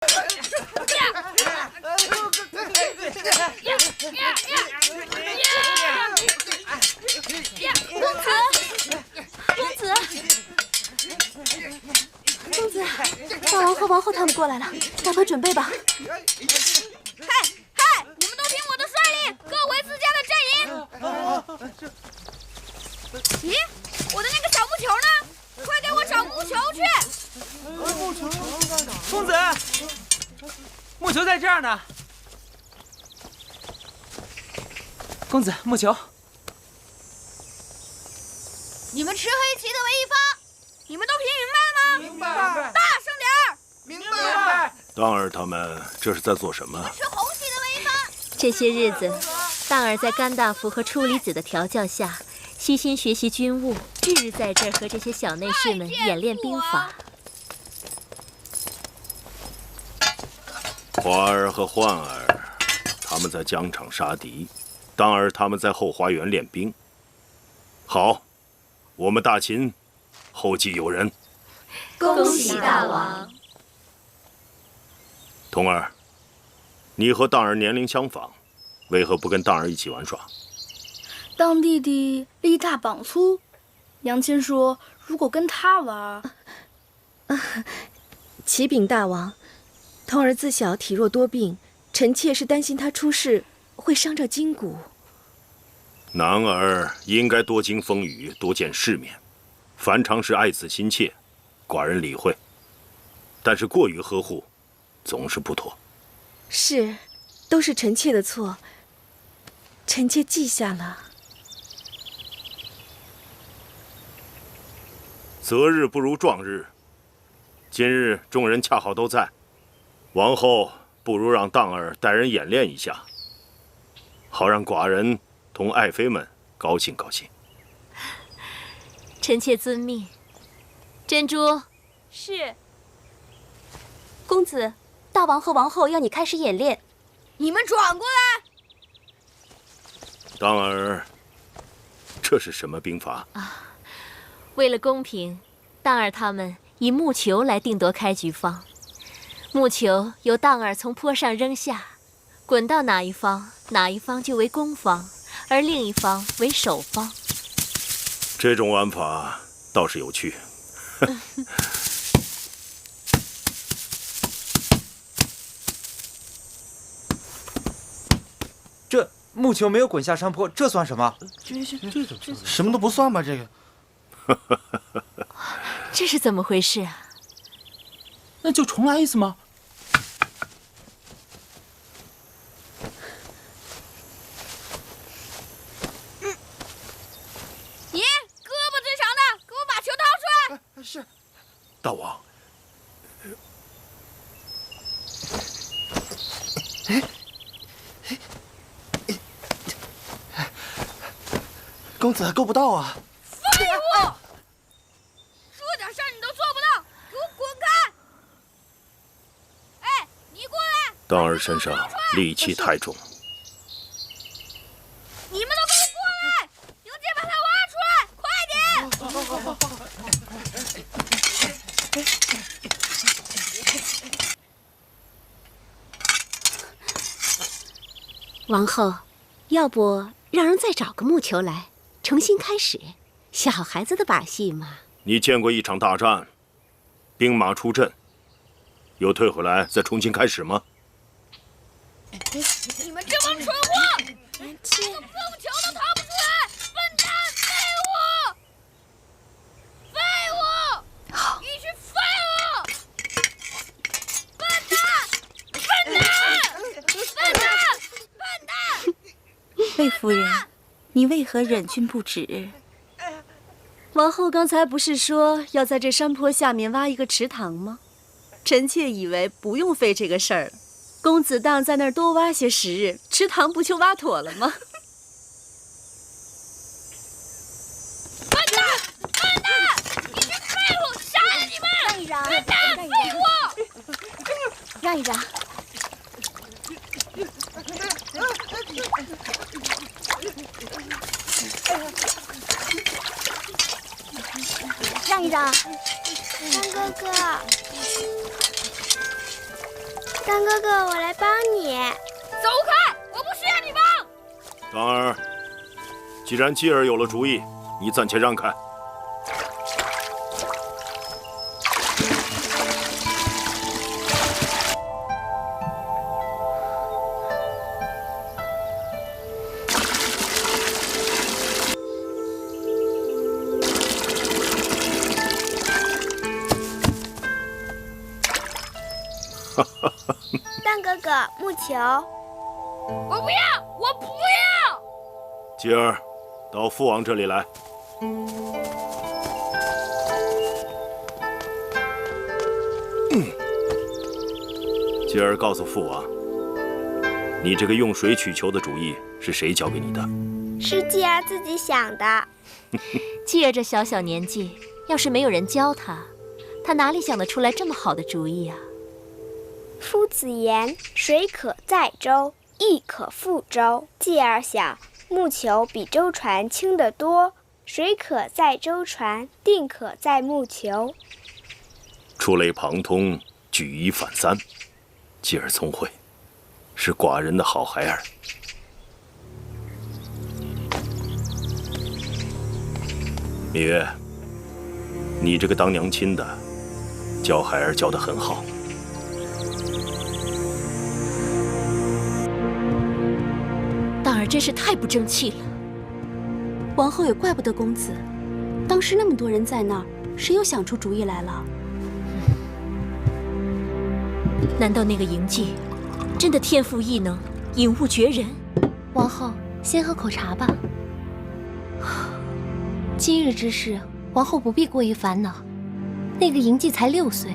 公子，大王和王后他们过来了，赶快准备吧。嗨，你们都听我的率领，各回自家的阵营。咦，我的那个小木球呢？快给我找木球去！公子，木球在这儿呢。公子，木球。你们持黑旗的为一方，你们都听明白了吗？明白。大声点儿！明白。当儿他们这是在做什么？持红旗的为一方。这些日子，当儿在甘大夫和处理子的调教下，悉心学习军务，日日在这儿和这些小内侍们演练兵法。华儿和焕儿，他们在疆场杀敌，当儿他们在后花园练兵。好，我们大秦后继有人。恭喜大王！童儿，你和当儿年龄相仿，为何不跟当儿一起玩耍？当弟弟力大膀粗，娘亲说如果跟他玩，启禀大王，童儿自小体弱多病，臣妾是担心他出事会伤着筋骨。男儿应该多经风雨，多见世面，凡常是爱子心切，寡人理会。但是过于呵护，总是不妥。是，都是臣妾的错，臣妾记下了。择日不如撞日，今日众人恰好都在，王后不如让当儿带人演练一下，好让寡人同爱妃们高兴高兴。臣妾遵命。珍珠，是。公子，大王和王后要你开始演练。你们转过来！当儿，这是什么兵法？为了公平，当儿他们以木球来定夺开局方。木球由当儿从坡上扔下，滚到哪一方，哪一方就为攻方，而另一方为守方。这种玩法倒是有趣。这木球没有滚下山坡，这算什么？什么都不算吧？这个。这是怎么回事啊？那就重来一次吗？你胳膊最长的，给我把球掏出来！是。大王。公子够不到啊！废物！说点事儿你都做不到，给我滚开！哎，你过来！当儿身上戾气太重。你们都给我过来！用劲把它挖出来，快点！王后，要不让人再找个木球来，重新开始，小孩子的把戏嘛。你见过一场大战，兵马出阵，又退回来再重新开始吗？你们这帮蠢货，连个风球都掏不出来，笨蛋，废物！废物！好，一群废物！笨蛋！笨蛋！笨蛋！笨蛋！魏夫人，你为何忍俊不止？王后刚才不是说要在这山坡下面挖一个池塘吗？臣妾以为不用费这个事儿了。公子当在那儿多挖些时日，池塘不就挖妥了吗？笨蛋！笨蛋！一群废物，杀了你们！让一让，笨蛋！废物！让一让。让一让，三哥哥。当哥哥，我来帮你。走开！我不需要你帮。当儿，既然继儿有了主意，你暂且让开。蛋哥哥，木球。我不要，我不要。继儿，到父王这里来。继儿告诉父王，你这个用水取球的主意是谁教给你的？是继儿自己想的。继儿这小小年纪，要是没有人教他，他哪里想得出来这么好的主意啊？夫子言：水可载舟，亦可覆舟。继儿想，木球比舟船轻得多，水可载舟船，定可载木球。触类旁通，举一反三。继儿聪慧，是寡人的好孩儿。芈月，你这个当娘亲的，教孩儿教得很好。当儿真是太不争气了。王后也怪不得公子，当时那么多人在那儿，谁又想出主意来了？难道那个嬴稷真的天赋异能，引物绝人？王后，先喝口茶吧。今日之事，王后不必过于烦恼。那个嬴稷才6岁，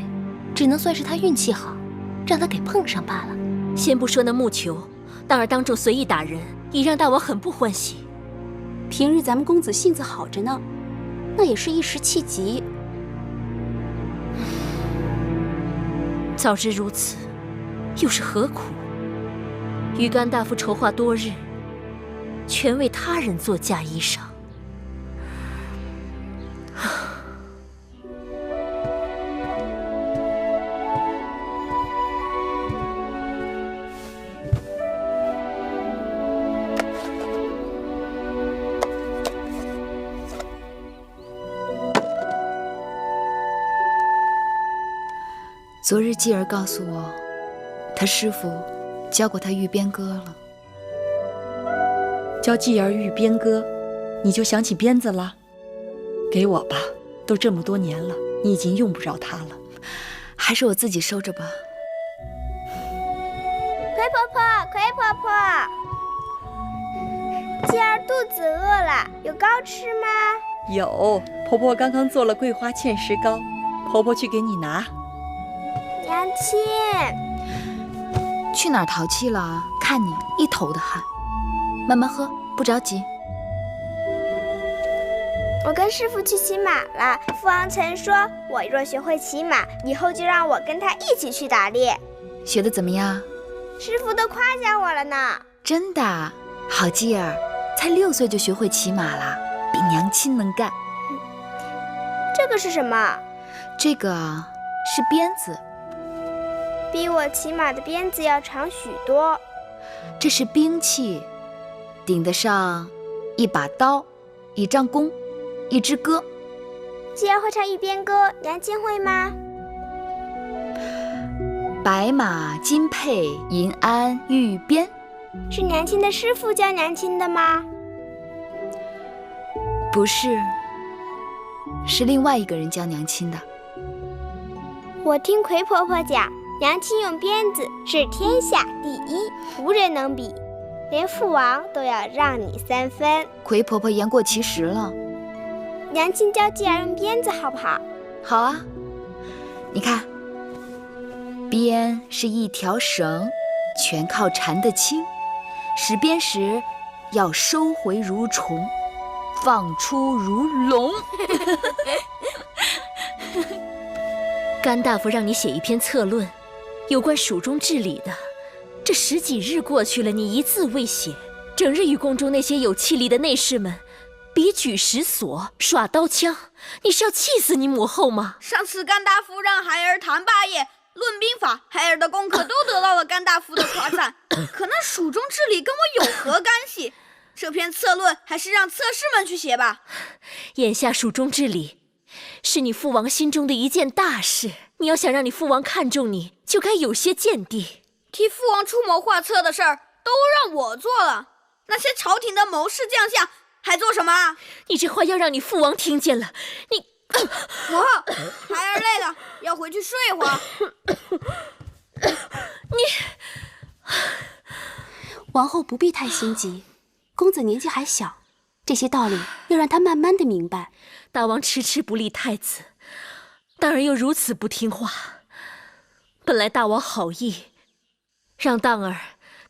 只能算是他运气好，让他给碰上罢了。先不说那木球，当儿当众随意打人，已让大王很不欢喜。平日咱们公子性子好着呢，那也是一时气急。早知如此，又是何苦？与甘大夫筹划多日，全为他人做嫁衣裳。昨日继儿告诉我，他师傅教过他玉鞭歌了。教继儿玉鞭歌，你就想起鞭子了？给我吧，都这么多年了，你已经用不着它了。还是我自己收着吧。葵婆婆，葵婆婆，继儿肚子饿了，有糕吃吗？有，婆婆刚刚做了桂花芡实糕，婆婆去给你拿。娘亲，去哪儿淘气了？看你一头的汗。慢慢喝，不着急。我跟师傅去骑马了。父王曾说，我若学会骑马，以后就让我跟他一起去打猎。学得怎么样？师傅都夸奖我了呢。真的？好继儿，才6岁就学会骑马了，比娘亲能干。这个是什么？这个是鞭子。比我骑马的鞭子要长许多。这是兵器，顶得上一把刀，一张弓，一支歌。继儿会唱一边歌，娘亲会吗？白马金佩银鞍玉鞭。是娘亲的师傅教娘亲的吗？不是，是另外一个人教娘亲的。我听葵婆婆讲，娘亲用鞭子是天下第一，无人能比，连父王都要让你3分。葵婆婆言过其实了。娘亲教继儿用鞭子好不好？好啊，你看，鞭是一条绳，全靠缠得轻，使鞭时要收回如虫，放出如龙。甘大夫让你写一篇策论，有关蜀中治理的。这10几日过去了，你一字未写，整日与宫中那些有气力的内侍们比举石锁，耍刀枪，你是要气死你母后吗？上次甘大夫让孩儿谈霸业，论兵法，孩儿的功课都得到了甘大夫的夸赞。可那蜀中治理跟我有何干系？这篇策论还是让策士们去写吧。眼下蜀中治理是你父王心中的一件大事，你要想让你父王看重你，就该有些见地。替父王出谋划策的事儿都让我做了，那些朝廷的谋士将相还做什么啊？你这话要让你父王听见了，你……孩儿累了，要回去睡会儿。王后不必太心急，公子年纪还小，这些道理要让他慢慢的明白。大王迟迟不立太子，当儿又如此不听话。本来大王好意，让当儿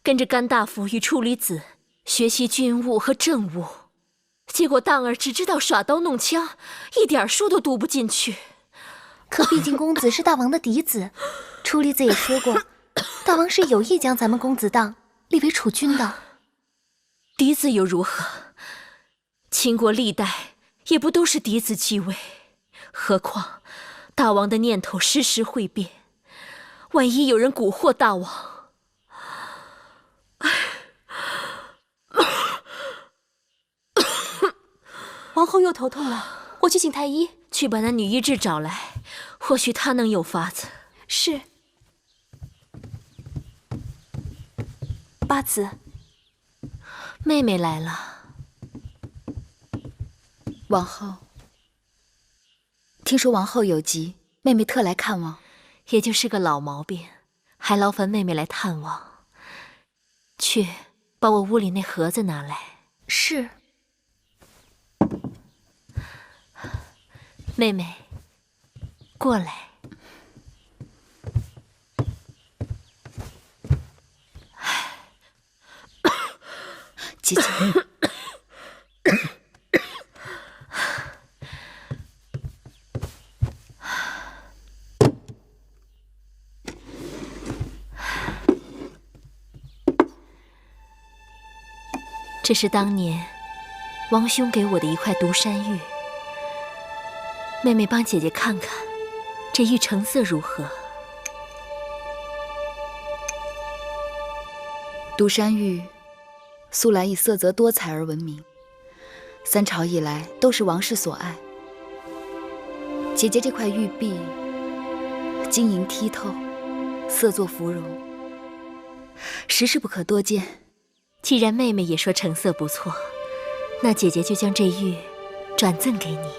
跟着甘大夫与处理子学习军务和政务，结果当儿只知道耍刀弄枪，一点书都读不进去。可毕竟公子是大王的嫡子，处理子也说过，大王是有意将咱们公子当立为储君的。嫡子又如何？秦国历代也不都是嫡子继位，何况大王的念头时时会变，万一有人蛊惑大王，王后又头痛了，我去请太医。去把那女医治找来，或许她能有法子。是。八子，妹妹来了。王后，听说王后有疾，妹妹特来看望。也就是个老毛病，还劳烦妹妹来探望。去，把我屋里那盒子拿来。是。妹妹，过来。姐姐，这是当年王兄给我的一块独山玉。妹妹帮姐姐看看，这玉成色如何？独山玉素来以色泽多彩而闻名，三朝以来都是王室所爱。姐姐这块玉璧，晶莹剔透，色作芙蓉，实是不可多见。既然妹妹也说成色不错，那姐姐就将这玉转赠给你。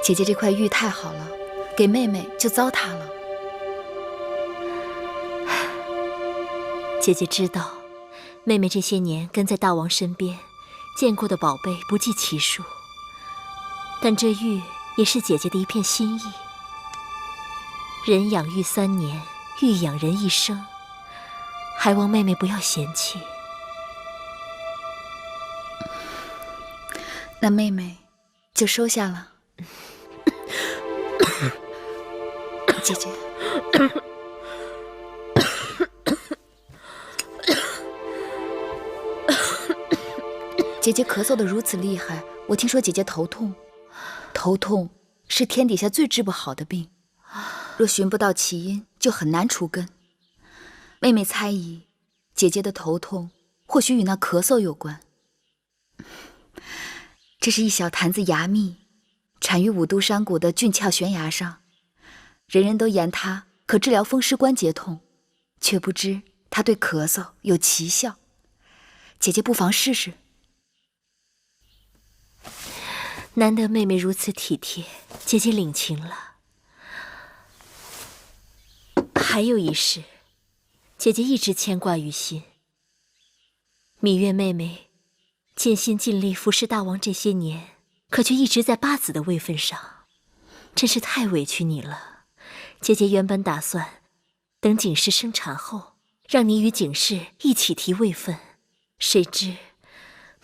姐姐这块玉太好了，给妹妹就糟蹋了。姐姐知道，妹妹这些年跟在大王身边，见过的宝贝不计其数。但这玉也是姐姐的一片心意。人养玉3年，玉养人一生，还望妹妹不要嫌弃。那妹妹就收下了。姐姐，姐姐咳嗽得如此厉害，我听说姐姐头痛。头痛是天底下最治不好的病，若寻不到起因，就很难除根。妹妹猜疑，姐姐的头痛或许与那咳嗽有关。这是一小坛子牙蜜，产于五都山谷的峻峭悬崖上，人人都言它可治疗风湿关节痛，却不知它对咳嗽有奇效。姐姐不妨试试。难得妹妹如此体贴，姐姐领情了。还有一事，姐姐一直牵挂于心。芈月妹妹尽心尽力服侍大王这些年，可却一直在八子的位分上，真是太委屈你了。姐姐原本打算等景氏生产后，让你与景氏一起提位分，谁知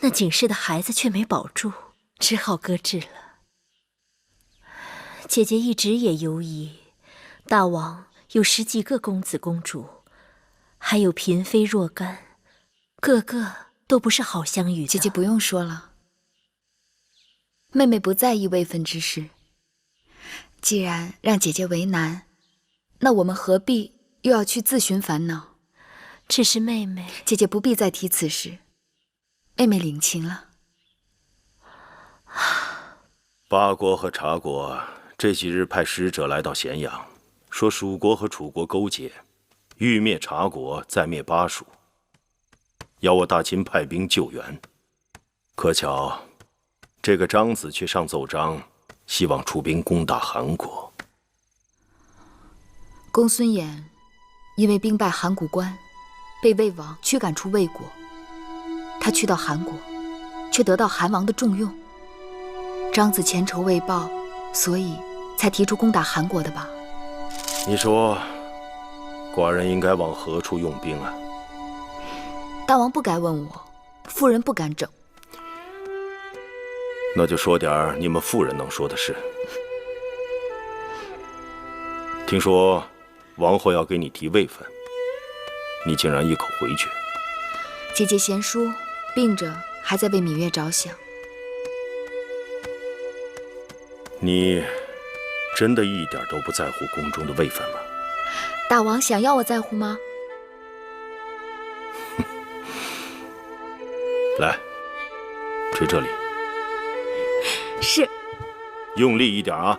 那景氏的孩子却没保住，只好搁置了。姐姐一直也犹疑，大王有10几个公子公主，还有嫔妃若干，个个都不是好相与的。姐姐不用说了，妹妹不在意位分之事。既然让姐姐为难，那我们何必又要去自寻烦恼？只是妹妹，姐姐不必再提此事，妹妹领情了。八国和茶国这几日派使者来到咸阳，说蜀国和楚国勾结，欲灭茶国，再灭巴蜀，要我大秦派兵救援。可巧，这个张子却上奏章，希望出兵攻打韩国。公孙衍因为兵败函谷关，被魏王驱赶出魏国。他去到韩国，却得到韩王的重用。张子前仇未报，所以才提出攻打韩国的吧？你说，寡人应该往何处用兵啊？大王不该问我，妇人不敢整。那就说点你们妇人能说的事。听说王后要给你提位分，你竟然一口回绝。姐姐贤淑，病着还在为芈月着想。你真的一点都不在乎宫中的位分吗？大王想要我在乎吗？来，吹这里。是。用力一点啊！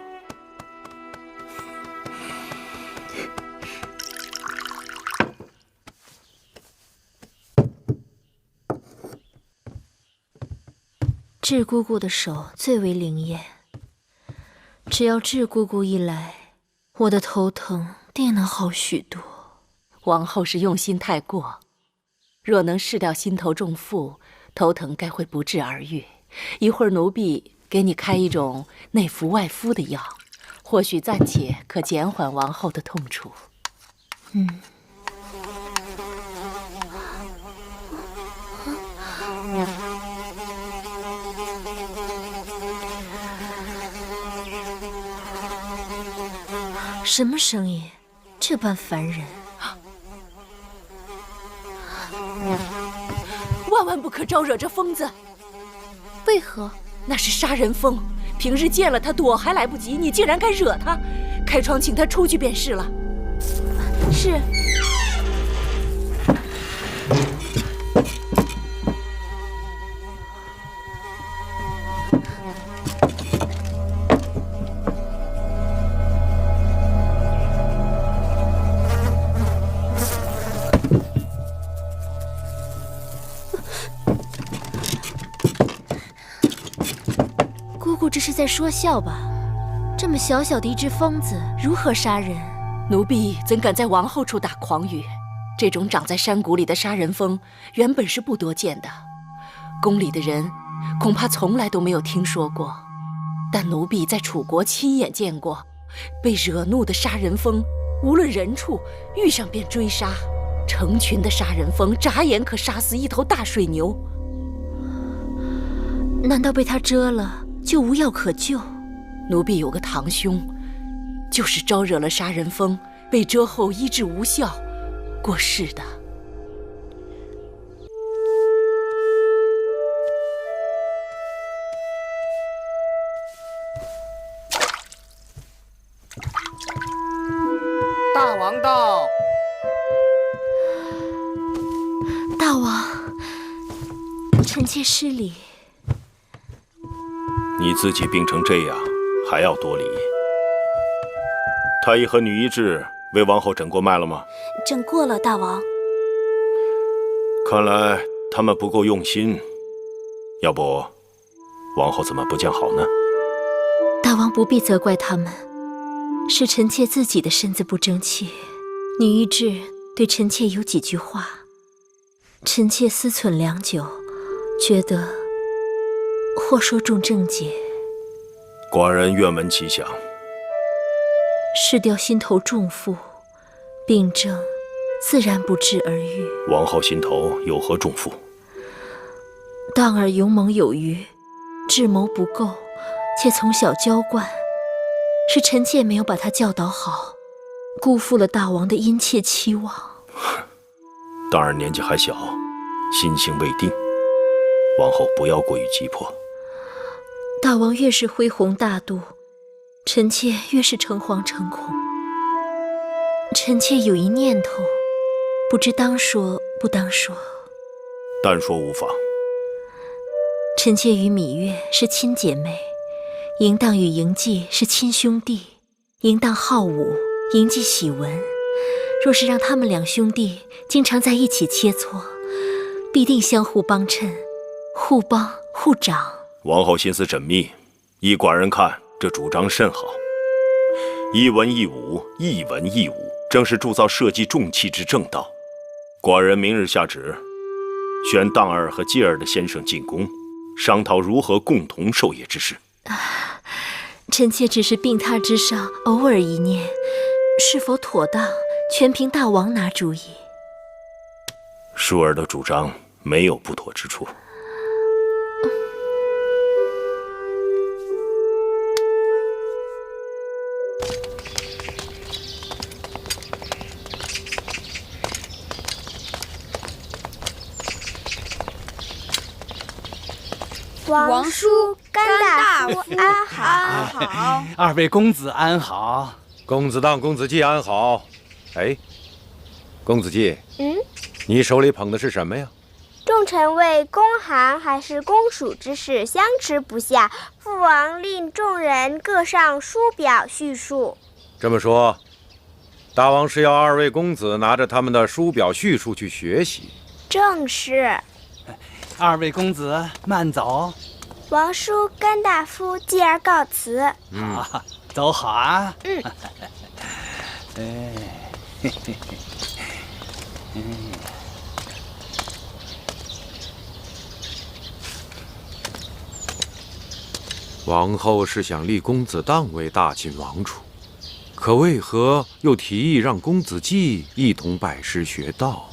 智姑姑的手最为灵验，只要智姑姑一来，我的头疼定能好许多。王后是用心太过，若能释掉心头重负，头疼该会不治而愈。一会儿奴婢给你开一种内服外敷的药，或许暂且可减缓王后的痛楚。什么声音？这般烦人！万万不可招惹这疯子！为何？那是杀人疯，平日见了他躲还来不及，你竟然敢惹他！开窗请他出去便是了。是。这是在说笑吧？这么小小的一只疯子，如何杀人？奴婢怎敢在王后处打诳语？这种长在山谷里的杀人疯，原本是不多见的，宫里的人恐怕从来都没有听说过。但奴婢在楚国亲眼见过，被惹怒的杀人疯，无论人处，遇上便追杀，成群的杀人疯眨眼可杀死一头大水牛。难道被他蛰了？就无药可救。奴婢有个堂兄，就是招惹了杀人疯，被蛰后医治无效，过世的。大王到！大王，臣妾失礼。你自己病成这样，还要多礼？太医和女医治为王后诊过脉了吗？诊过了，大王。看来他们不够用心，要不，王后怎么不见好呢？大王不必责怪他们，是臣妾自己的身子不争气。女医治对臣妾有几句话，臣妾思忖良久，觉得或说中症结。寡人愿闻其详。释掉心头重负，病症自然不治而愈。王后心头有何重负？当儿勇猛有余，智谋不够，且从小娇惯，是臣妾没有把他教导好，辜负了大王的殷切期望。当儿年纪还小，心性未定，王后不要过于急迫。大王越是恢宏大度，臣妾越是诚惶诚恐。臣妾有一念头，不知当说不当说。但说无妨。臣妾与芈月是亲姐妹，嬴荡与嬴稷是亲兄弟。嬴荡好武，嬴稷喜文。若是让他们两兄弟经常在一起切磋，必定相互帮衬，互帮互长。王后心思缜密，依寡人看，这主张甚好。一文一武，一文一武，正是铸造社稷重器之正道。寡人明日下旨，选荡儿和继儿的先生进宫，商讨如何共同授业之事。臣妾只是病榻之上偶尔一念，是否妥当，全凭大王拿主意。淑儿的主张没有不妥之处。王叔、甘大夫安好。二位公子安好。公子荡、公子季安好。哎，公子季，你手里捧的是什么呀？众臣为公函还是公署之事相持不下，父王令众人各上书表叙述。这么说，大王是要二位公子拿着他们的书表叙述去学习？正是。二位公子慢走。王叔、甘大夫继而告辞。好，走好啊。王后是想立公子荡为大秦王储，可为何又提议让公子季一同拜师学道？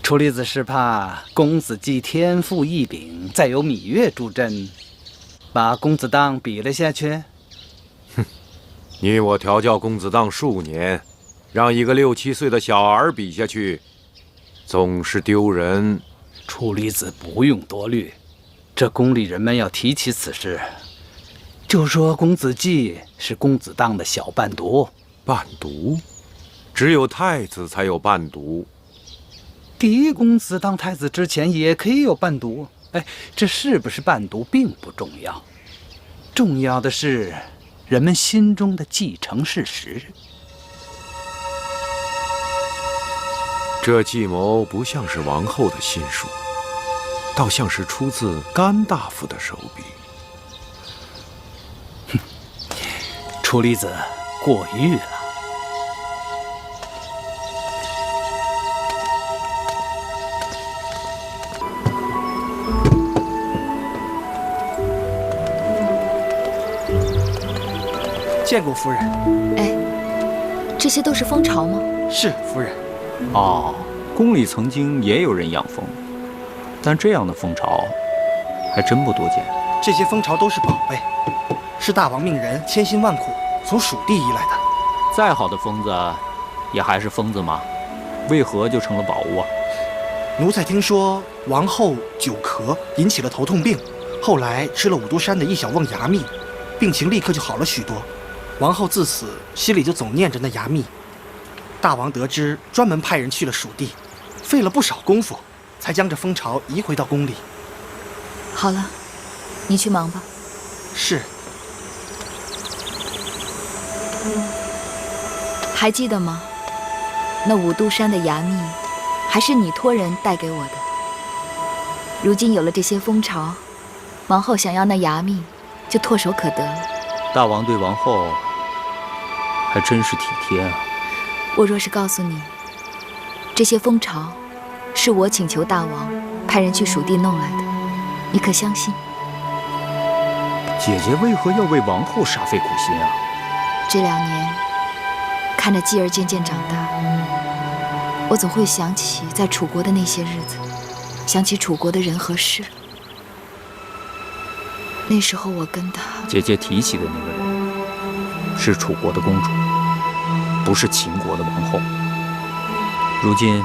楚离子是怕公子季天赋异禀，再有芈月助阵，把公子荡比了下去。你我调教公子荡数年，让一个6、7岁的小儿比下去，总是丢人。楚离子不用多虑，这宫里人们要提起此事，就说公子季是公子荡的小伴读。伴读？只有太子才有伴读。嫡公子当太子之前也可以有伴读。哎，这是不是伴读并不重要，重要的是人们心中的继承事实。这计谋不像是王后的心术，倒像是出自甘大夫的手笔。楚离子过誉了。见过夫人。哎，这些都是蜂巢吗？是夫人。哦，宫里曾经也有人养蜂，但这样的蜂巢还真不多见。这些蜂巢都是宝贝，是大王命人千辛万苦从蜀地移来的。再好的蜂子，也还是蜂子嘛，为何就成了宝物啊？奴才听说王后久咳引起了头痛病，后来吃了五都山的一小瓮牙蜜，病情立刻就好了许多。王后自此心里就总念着那牙蜜。大王得知，专门派人去了蜀地，费了不少功夫，才将这蜂巢移回到宫里。好了，你去忙吧。是。还记得吗？那五都山的牙蜜，还是你托人带给我的。如今有了这些蜂巢，王后想要那牙蜜，就唾手可得了。大王对王后还真是体贴啊。我若是告诉你，这些蜂巢是我请求大王派人去蜀地弄来的，你可相信？姐姐为何要为王后煞费苦心啊？这2年，看着继儿渐渐长大，我总会想起在楚国的那些日子，想起楚国的人和事。那时候我跟他……姐姐提起的那个人，是楚国的公主，不是秦国的王后。如今，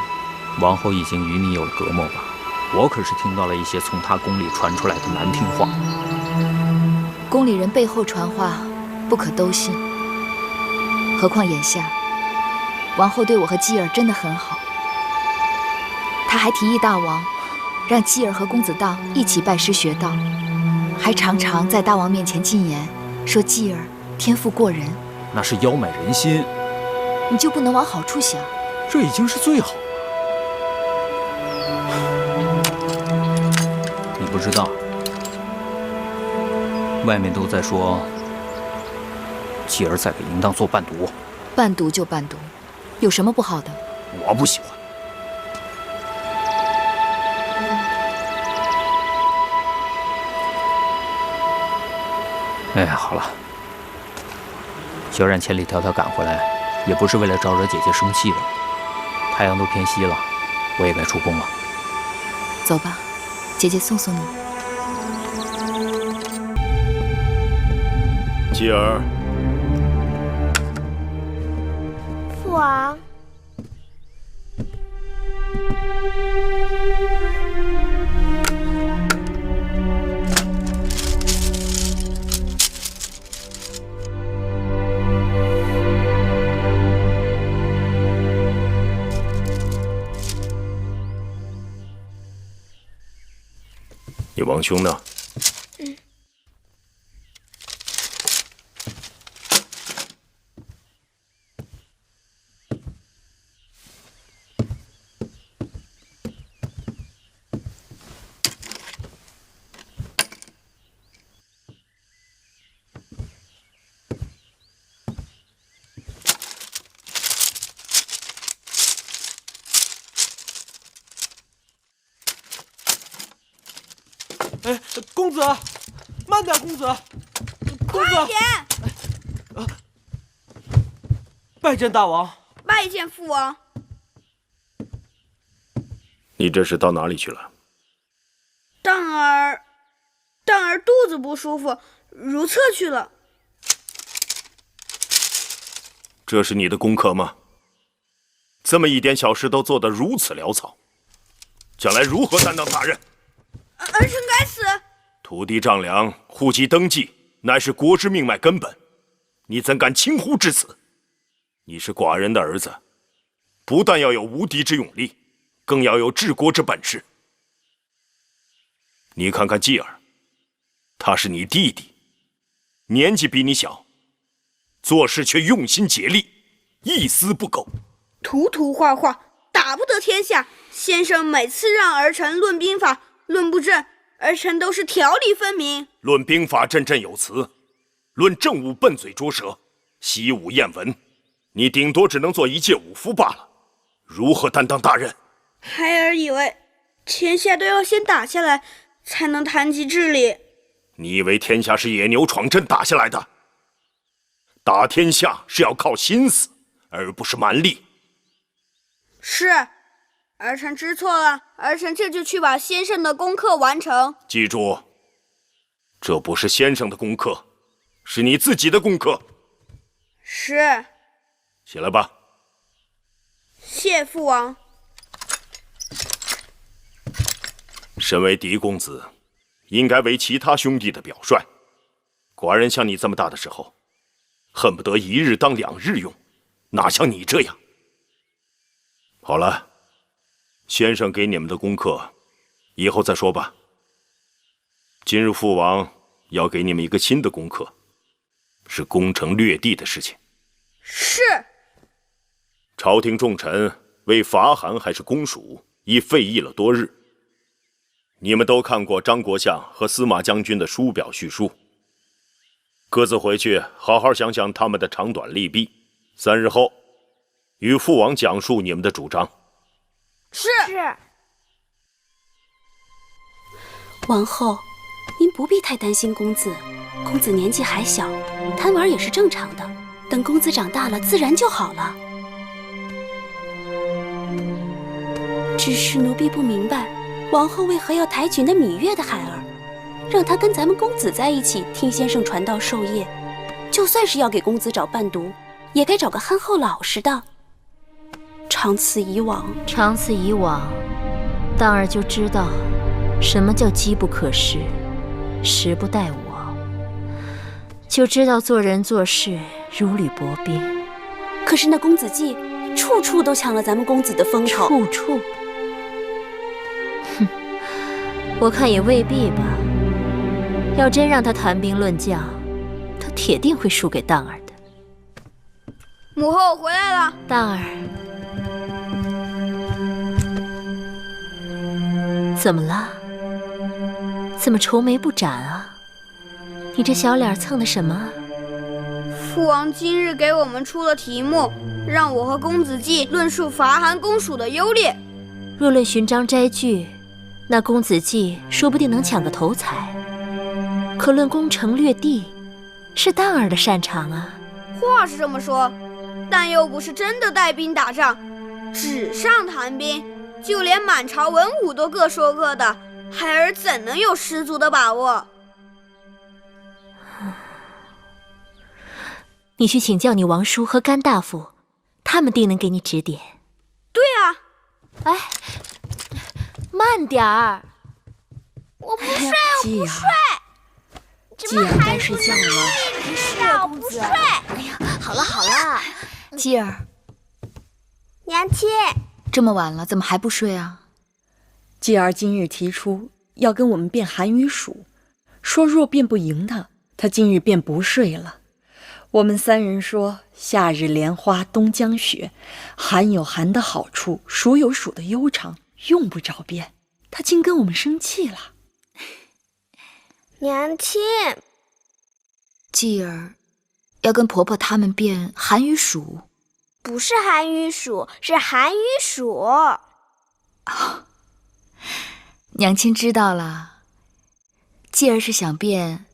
王后已经与你有了隔膜吧？我可是听到了一些从她宫里传出来的难听话。宫里人背后传话，不可都信。何况眼下，王后对我和继儿真的很好。她还提议大王让继儿和公子荡一起拜师学道，还常常在大王面前进言，说继儿天赋过人。那是妖买人心，你就不能往好处想？这已经是最好了。你不知道，外面都在说继儿在给淫荡做伴读。伴读就伴读，有什么不好的？我不喜欢。哎，好了，萧然千里迢迢赶回来，也不是为了招惹姐姐生气的。太阳都偏西了，我也该出宫了。走吧，姐姐送送你。继儿，父王，你王兄呢？哎，公子，慢点，公子，公子，快点！拜见大王，拜见父王。你这是到哪里去了？荡儿肚子不舒服，如厕去了。这是你的功课吗？这么一点小事都做得如此潦草，将来如何担当大任？儿臣该死！土地丈量、户籍登记，乃是国之命脉根本，你怎敢轻忽至此？你是寡人的儿子，不但要有无敌之勇力，更要有治国之本事。你看看继儿，他是你弟弟，年纪比你小，做事却用心竭力，一丝不苟。涂涂画画，打不得天下。先生每次让儿臣论兵法、论布阵，儿臣都是条理分明。论兵法振振有词，论政务笨嘴拙舌，习武厌文，你顶多只能做一介武夫罢了，如何担当大任？孩儿以为天下都要先打下来，才能谈及治理。你以为天下是野牛闯阵打下来的？打天下是要靠心思，而不是蛮力。是，儿臣知错了，儿臣这就去把先生的功课完成。记住，这不是先生的功课，是你自己的功课。是。起来吧。谢父王。身为嫡公子，应该为其他兄弟的表率。寡人像你这么大的时候，恨不得一日当2日用，哪像你这样。好了，先生给你们的功课，以后再说吧。今日父王要给你们一个新的功课，是攻城略地的事情。是。朝廷重臣为伐韩还是攻蜀，已费议了多日。你们都看过张国相和司马将军的书表叙述，各自回去好好想想他们的长短利弊。3日后，与父王讲述你们的主张。是。王后，您不必太担心公子，公子年纪还小，贪玩也是正常的。等公子长大了，自然就好了。只是奴婢不明白，王后为何要抬举那芈月的孩儿，让他跟咱们公子在一起听先生传道授业？就算是要给公子找伴读，也该找个憨厚老实的。长此以往，荡儿就知道什么叫机不可失，时不待我，就知道做人做事如履薄冰。可是那公子季处处都抢了咱们公子的风头。处处？哼，我看也未必吧。要真让他谈兵论将，他铁定会输给荡儿的。母后回来了。荡儿，怎么了？怎么愁眉不展啊？你这小脸蹭的什么？父王今日给我们出了题目，让我和公子季论述伐韩公蜀的优劣。若论寻章摘句，那公子季说不定能抢个头彩。可论攻城略地，是荡儿的擅长啊。话是这么说，但又不是真的带兵打仗，纸上谈兵，就连满朝文武都各说各的，孩儿怎能有十足的把握？你去请教你王叔和甘大夫，他们定能给你指点。对啊。哎，慢点儿！我不睡，我不睡。季儿该睡觉了。是啊，我不睡。哎呀，好了好了，季儿，娘亲，这么晚了，怎么还不睡啊？季儿今日提出要跟我们辩韩与蜀，说若辩不赢他今日便不睡了。我们三人说，夏日莲花冬将雪，韩有韩的好处，蜀有蜀的悠长，用不着辩。他竟跟我们生气了。娘亲，季儿要跟婆婆他们辩韩与蜀，不是韩与蜀，是韩与蜀。哦，娘亲知道了。季儿是想辩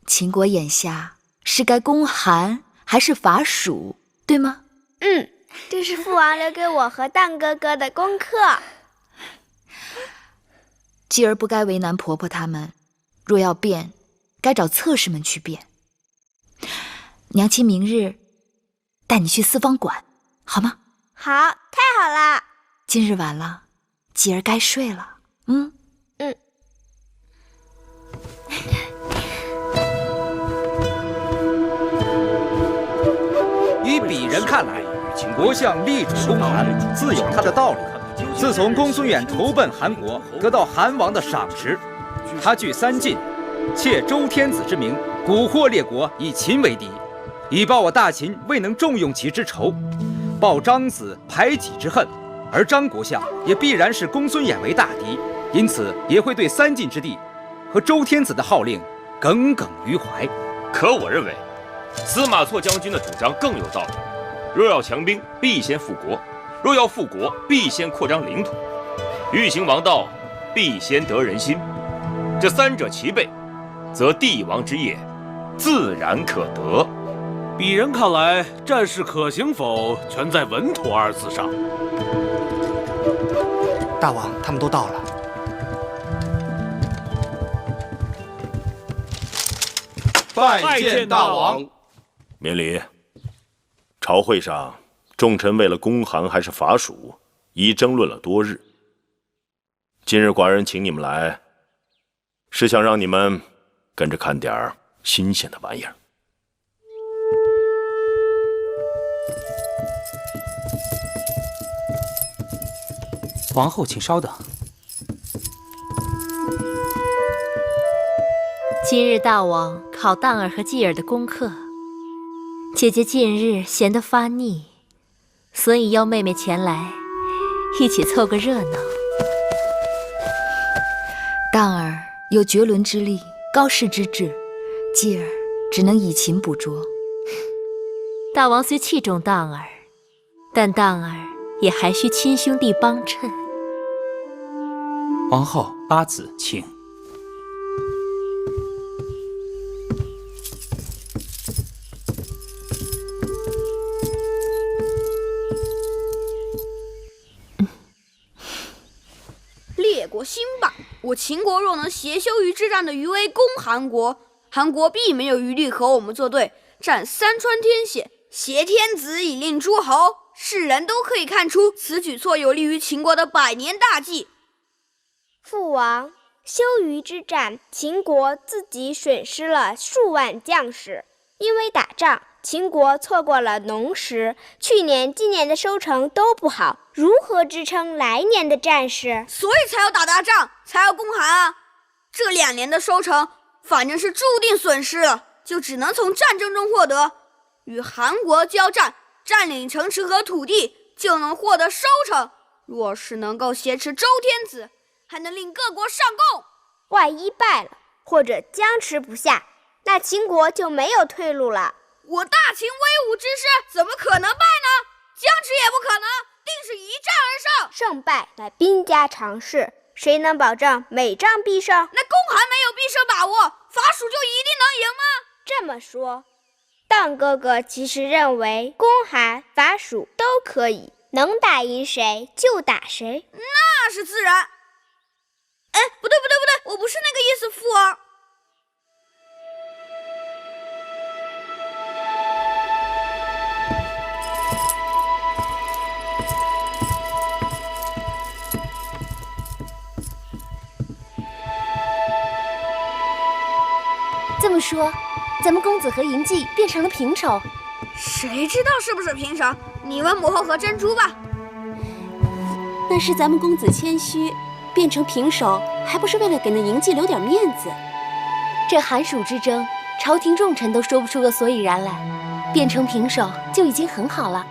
秦国眼下是该攻韩还是伐蜀，对吗？这是父王留给我和荡哥哥的功课。继而不该为难婆婆他们，若要辩，该找侧室们去辩。娘亲明日带你去四方馆，好吗？好，太好了。今日晚了，继儿该睡了。依鄙人看来，国相力主攻韩，自有他的道理。自从公孙远投奔韩国，得到韩王的赏识，他据三晋，窃周天子之名，蛊惑列国，以秦为敌，以报我大秦未能重用其之仇，报张子排己之恨。而张国相也必然是公孙衍为大敌，因此也会对三晋之地和周天子的号令耿耿于怀。可我认为，司马错将军的主张更有道理。若要强兵，必先富国；若要富国，必先扩张领土。欲行王道，必先得人心。这三者齐备，则帝王之业自然可得。鄙人看来，战事可行否，全在稳妥二字上。大王，他们都到了。拜见大王。免礼。朝会上，众臣为了攻韩还是伐蜀，已争论了多日。今日寡人请你们来，是想让你们跟着看点新鲜的玩意儿。皇后，请稍等。今日大王考荡儿和继儿的功课，姐姐近日闲得发腻，所以邀妹妹前来，一起凑个热闹。荡儿有绝伦之力，高士之志，继儿只能以勤补拙。大王虽器重荡儿，但荡儿也还需亲兄弟帮衬。皇后，八子，请。列国兴霸，我秦国若能挟休于之战的余威攻韩国，韩国必没有余力和我们作对，占三川天险，挟天子以令诸侯，世人都可以看出此举措有利于秦国的百年大计。父王，休于之战，秦国自己损失了数万将士，因为打仗秦国错过了农时，去年、今年的收成都不好，如何支撑来年的战事？所以才要打大仗，才要攻韩啊！这2年的收成，反正是注定损失了，就只能从战争中获得。与韩国交战，占领城池和土地，就能获得收成。若是能够挟持周天子，还能令各国上贡。万一败了，或者僵持不下，那秦国就没有退路了。我大秦威武之师，怎么可能败呢？僵持也不可能，定是一战而胜。胜败乃兵家常事，谁能保证每仗必胜？那公韩没有必胜把握，伐蜀就一定能赢吗？这么说，当哥哥其实认为公韩、伐蜀都可以，能打赢谁就打谁。那是自然。哎，不对，我不是那个意思，父王。这么说，咱们公子和嬴稷变成了平手？谁知道是不是平手？你问母后和珍珠吧。那是咱们公子谦虚，变成平手，还不是为了给那嬴稷留点面子？这韩蜀之争，朝廷重臣都说不出个所以然来，变成平手就已经很好了。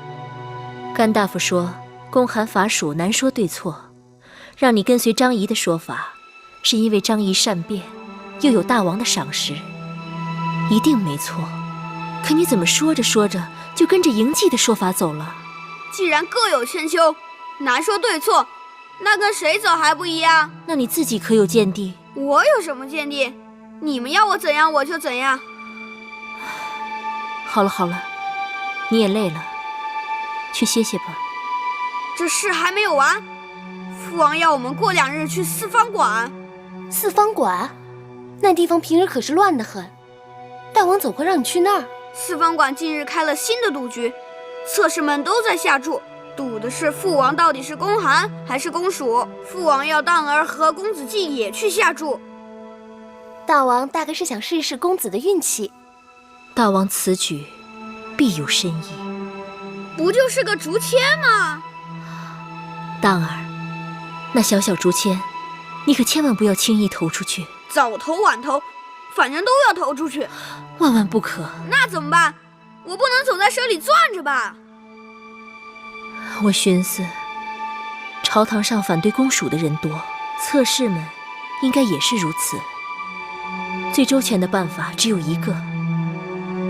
甘大夫说，公韩伐蜀难说对错，让你跟随张仪的说法，是因为张仪善变，又有大王的赏识，一定没错。可你怎么说着说着就跟着嬴稷的说法走了？既然各有千秋，难说对错，那跟谁走还不一样？那你自己可有见地？我有什么见地？你们要我怎样我就怎样。好了，你也累了，去歇歇吧。这事还没有完，父王要我们过2日去四方馆。四方馆？那地方平日可是乱得很，大王怎会让你去那儿？四方馆近日开了新的赌局，侧室们都在下注，赌的是父王到底是攻韩还是攻蜀。父王要荡儿和公子季也去下注。大王大概是想试一试公子的运气。大王此举必有深意。不就是个竹签吗？荡儿，那小小竹签，你可千万不要轻易投出去。早投晚投，反正都要投出去，万万不可。那怎么办？我不能总在手里攥着吧？我寻思，朝堂上反对公蜀的人多，侧室们应该也是如此。最周全的办法只有一个，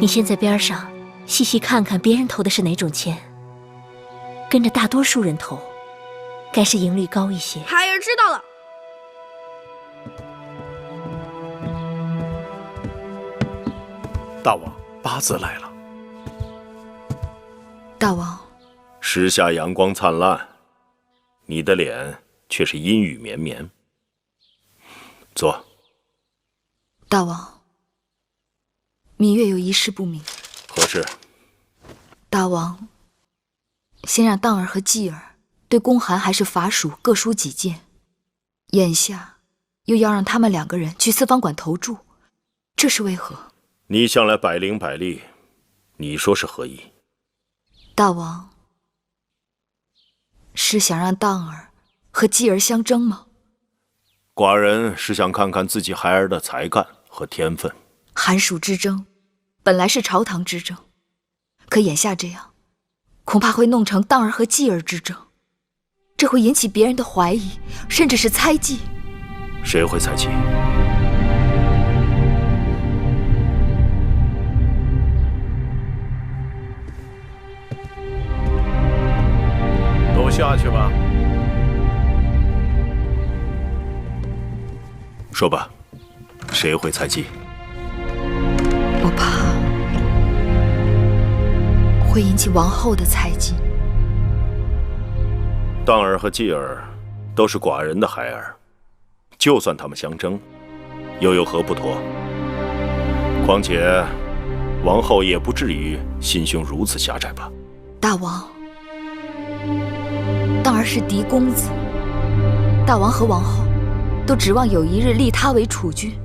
你先在边上细细看看别人投的是哪种签，跟着大多数人投，该是赢率高一些。孩儿知道了。大王，八字来了。大王，时下阳光灿烂，你的脸却是阴雨绵绵。坐。大王，芈月有一事不明。何事？大王，先让荡儿和继儿对公韩还是伐蜀各抒己见，眼下又要让他们2个人去四方馆投注，这是为何？你向来百灵百力，你说是何意？大王，是想让荡儿和继儿相争吗？寡人是想看看自己孩儿的才干和天分。韩蜀之争本来是朝堂之争，可眼下这样，恐怕会弄成荡儿和继儿之争，这会引起别人的怀疑，甚至是猜忌。谁会猜忌？都下去吧。说吧，谁会猜忌？我怕会引起王后的猜忌。荡儿和继儿都是寡人的孩儿，就算他们相争，又有何不妥？况且王后也不至于心胸如此狭窄吧？大王，荡儿是嫡公子，大王和王后都指望有一日立他为储君，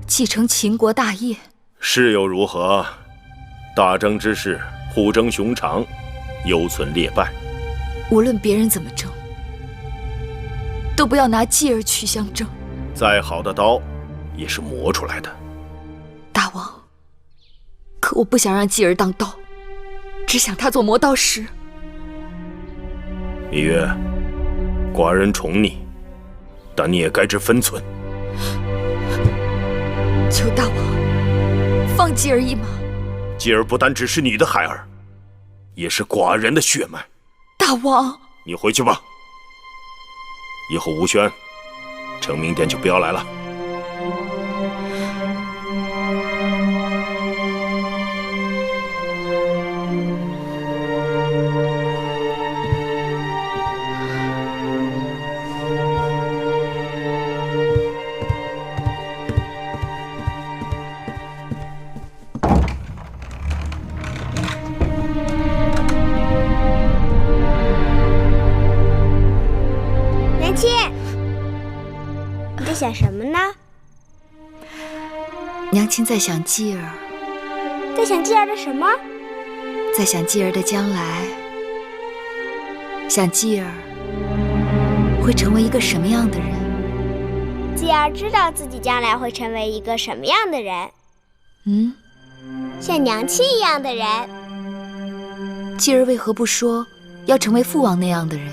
继承秦国大业。是又如何？大争之势，互争熊长，犹存劣败。无论别人怎么争，都不要拿继儿去相争。再好的刀，也是磨出来的。大王，可我不想让继儿当刀，只想他做磨刀石。芈月，寡人宠你，但你也该知分寸。求大王放继儿一马。继儿不单只是你的孩儿，也是寡人的血脉。大王，你回去吧。以后吴轩，成明殿就不要来了。娘亲，你在想什么呢？娘亲在想继儿。在想继儿的什么？在想继儿的将来，想继儿会成为一个什么样的人。继儿知道自己将来会成为一个什么样的人。像娘亲一样的人。继儿为何不说要成为父王那样的人？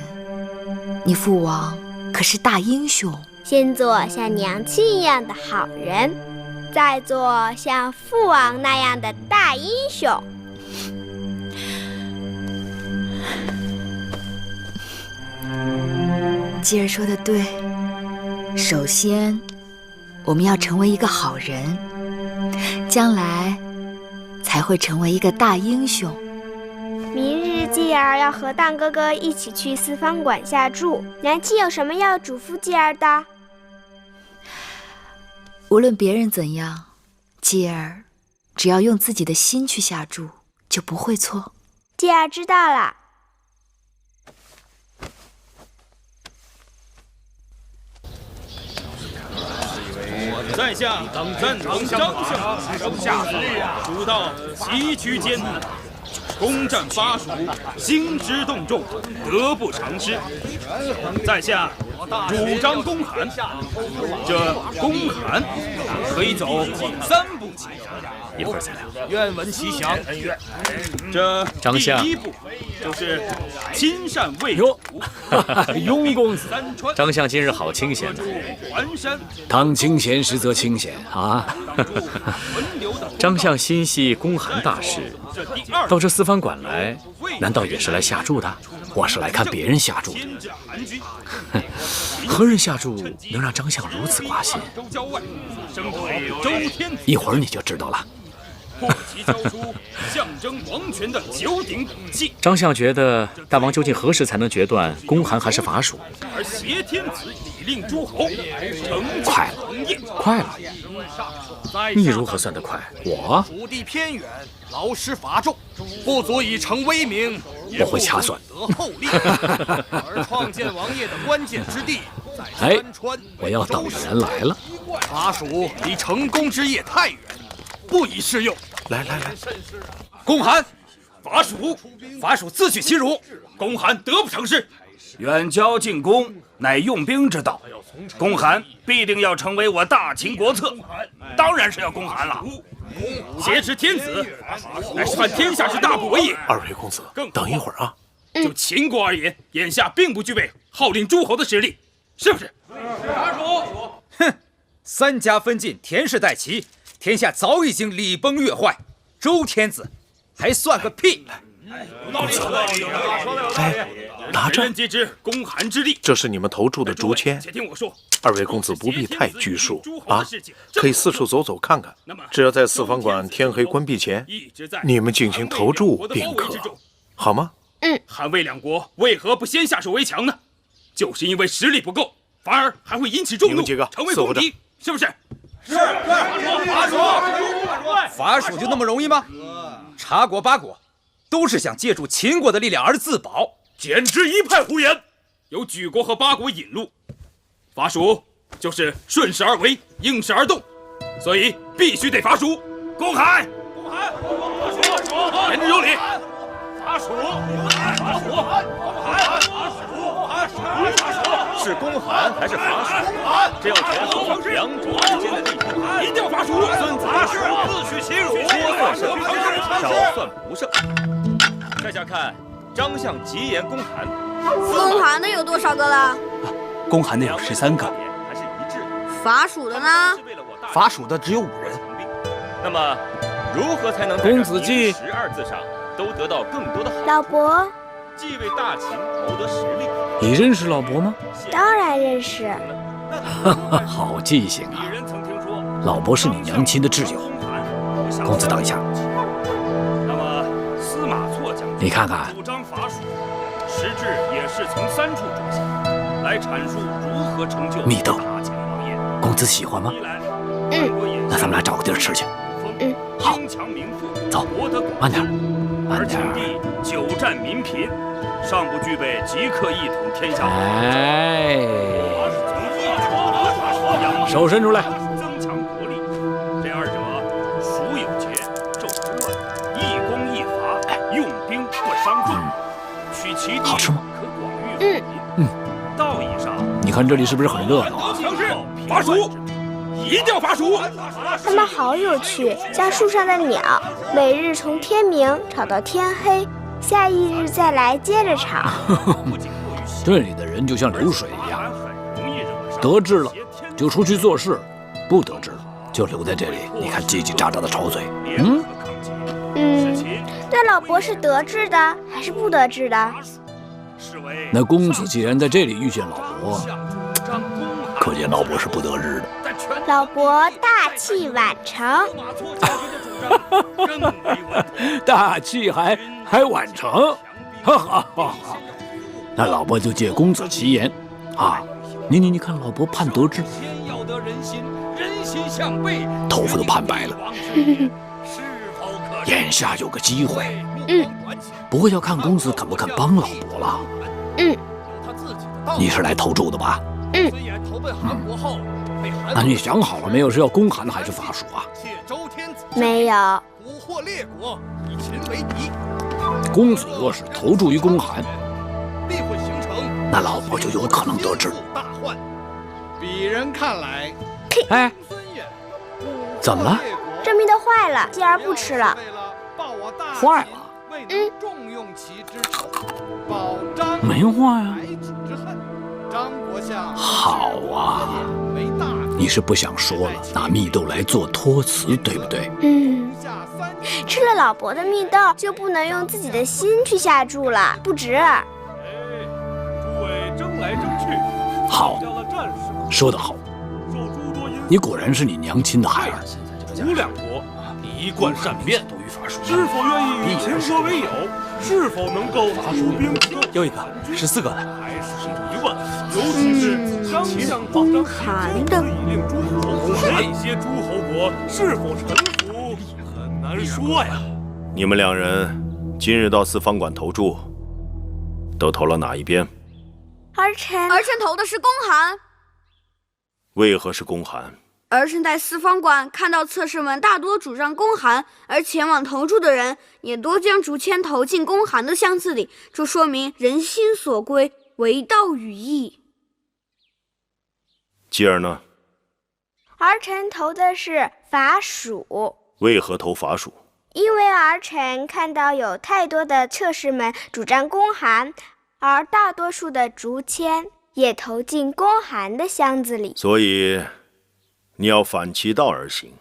你父王可是大英雄。先做像娘亲一样的好人，再做像父王那样的大英雄。继儿说的对，首先我们要成为一个好人，将来才会成为一个大英雄。明日继儿要和荡哥哥一起去四方馆下注，娘亲有什么要嘱咐继儿的？无论别人怎样，继儿只要用自己的心去下注，就不会错。继儿知道了。在下赞同张相蜀道崎岖艰难，攻占巴蜀，兴师动众，得不偿失。在下主张公函，这公函可以走3步棋，一会儿再聊。愿闻其详。这第一步就是亲善卫哟，雍公子，张相今日好清闲呐！当清闲时则清闲啊！张相心系公函大事，到这四方馆来，难道也是来下注的？我是来看别人下注的。何人下注能让张相如此挂心？一会儿你就知道了。破旗交出象征王权的9鼎武器。张相觉得大王究竟何时才能决断公函还是法属？而挟天子以令诸侯，快了，快了！你如何算得快？我蜀地偏远，劳师乏众，不足以成威名。我会掐算。得厚利，而创建王业的关键之地在三川。我要等的人来了。巴蜀离成功之业太远，不宜适用。来，公函，法属自取其辱，公函得不偿失。远交近攻，乃用兵之道。公函必定要成为我大秦国策，当然是要公函了。挟持天子，乃是犯天下之大不为也。二位公子，等一会儿啊。就秦国而言，眼下并不具备号令诸侯的实力，是不是？法属，哼，3家分晋，田氏代齐，天下早已经礼崩乐坏，周天子还算个屁！公子，拿着。人皆知公函之力，这是你们投注的竹签。且听我说，二位公子不必太拘束啊，可以四处走走看看。只要在四方馆天黑关闭前，你们进行投注便可，好吗？韩魏2国为何不先下手为强呢？就是因为实力不够，反而还会引起众怒，成为公敌，是不是？是。法属就那么容易吗？茶国、八国都是想借助秦国的力量而自保，简直一派胡言！有举国和八国引路，法属就是顺势而为，应势而动，所以必须得法属。公函，言之有理。是公函还是伐蜀？这要权衡两者之间的利弊。一定要伐蜀！孙子自取其辱，多算胜，少算不胜。在下看张相吉言公函。公函的有多少个了？公函的有13个。伐蜀的呢？伐蜀的只有5人。那么，如何才能在这12字上都得到更多的好处？老伯，既为大秦谋得实力。你认识老伯吗？当然认识。好记性啊！老伯是你娘亲的挚友。公子等一下。那么司马错将你看看，主张伐蜀，实质也是从3处着想，来阐述如何成就密豆大秦王业。公子喜欢吗？那咱们俩找个地儿吃去。好，走，慢点，慢点。而景帝久战民贫，尚不具备即刻一统天下。哎，手伸出来。增强国力，这2者蜀有节，纣之乱，一攻一伐，用兵不伤众，取其地可广域富民。道义上，你看这里是不是很热闹？伐蜀！一定要伐蜀！他们好有趣，像树上的鸟，每日从天明吵到天黑，下一日再来接着吵。这里的人就像流水一样，得志了就出去做事，不得志了就留在这里。你看叽叽喳喳的吵嘴。那老伯是得志的还是不得志的？那公子既然在这里遇见老伯，可见老伯是不得志的。老伯大器晚成。大器还晚成，哈哈哈哈！那老伯就借公子其言啊，你看老伯盼得志，头发都盼白了。眼下有个机会，不过要看公子肯不肯帮老伯了。你是来投注的吧？那你想好了没有？是要公函还是伐蜀啊？没有。蛊惑列国，以秦为敌。公子若是投注于公函，必会形成那老伯就有可能得志。大患。鄙人看来，哎，怎么了？这蜜豆坏了，继而不吃了。坏了？重用其之仇，保张没坏啊。之恨。张国相好啊，你是不想说了，拿蜜豆来做托词，对不对？吃了老伯的蜜豆，就不能用自己的心去下注了，不值。诸位争来争去，好，说得好，你果然是你娘亲的孩儿。吴两国一贯善变，是否愿意与秦国为友？是否能够出兵？又一个，14个了。还是疑问。尤其是张相公函的令诸侯，那些诸侯国是否臣服，很难说呀。你们2人今日到四方馆投注，都投了哪一边？儿臣投的是公函。为何是公函？儿臣在四方馆看到侧室们大多主张公函，而前往投注的人也多将竹签投进公函的箱子里，这说明人心所归，为道与义。继而呢？儿臣投的是伐蜀。为何投伐蜀？因为儿臣看到有太多的侧室们主张公函，而大多数的竹签也投进公函的箱子里。所以你要反其道而行。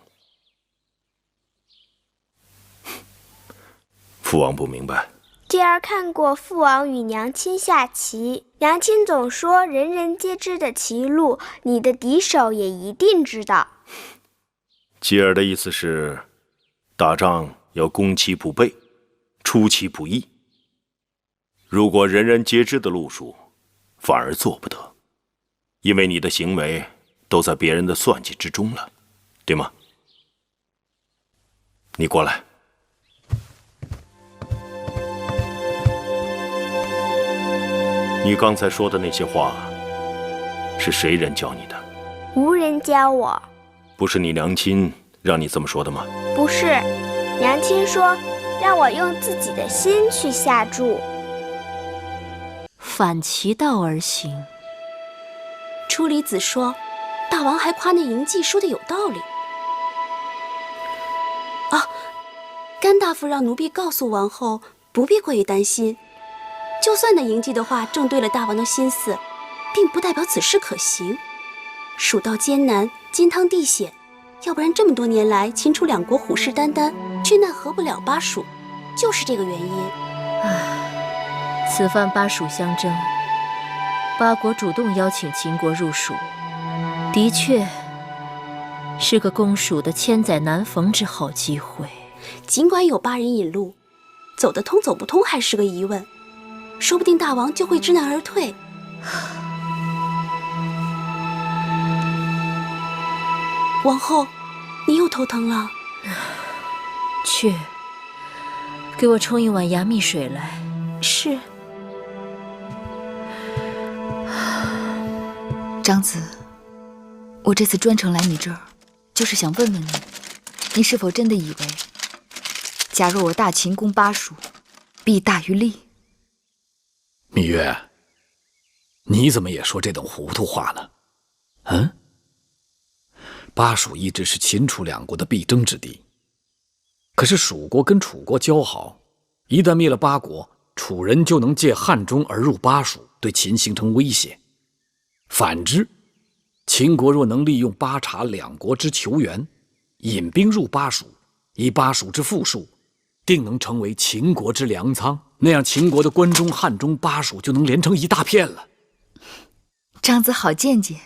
父王不明白。继而看过父王与娘亲下棋，娘亲总说人人皆知的棋路，你的敌手也一定知道。继而的意思是，打仗要攻其不备，出其不意。如果人人皆知的路数，反而做不得，因为你的行为都在别人的算计之中了，对吗？你过来。你刚才说的那些话，是谁人教你的？无人教我。不是你娘亲让你这么说的吗？不是，娘亲说，让我用自己的心去下注。反其道而行。初离子说，大王还夸那嬴稷说的有道理。啊，甘大夫让奴婢告诉王后，不必过于担心。就算那嬴稷的话正对了大王的心思，并不代表此事可行。蜀道艰难，金汤地险，要不然这么多年来，秦楚两国虎视眈眈，却奈何不了巴蜀，就是这个原因。唉，此番巴蜀相争，八国主动邀请秦国入蜀，的确是个攻蜀的千载难逢之好机会。尽管有8人引路，走得通走不通还是个疑问，说不定大王就会知难而退。王后，你又头疼了？去，给我冲一碗牙蜜水来。是。长子，我这次专程来你这儿，就是想问问你，你是否真的以为，假若我大秦攻巴蜀，弊大于利？芈月，你怎么也说这等糊涂话呢？嗯？巴蜀一直是秦楚两国的必争之地，可是蜀国跟楚国交好，一旦灭了八国，楚人就能借汉中而入巴蜀，对秦形成威胁。反之，秦国若能利用巴察两国之求援，引兵入巴蜀，以巴蜀之富庶，定能成为秦国之粮仓，那样秦国的关中、汉中、巴蜀就能连成一大片了。长子好见解。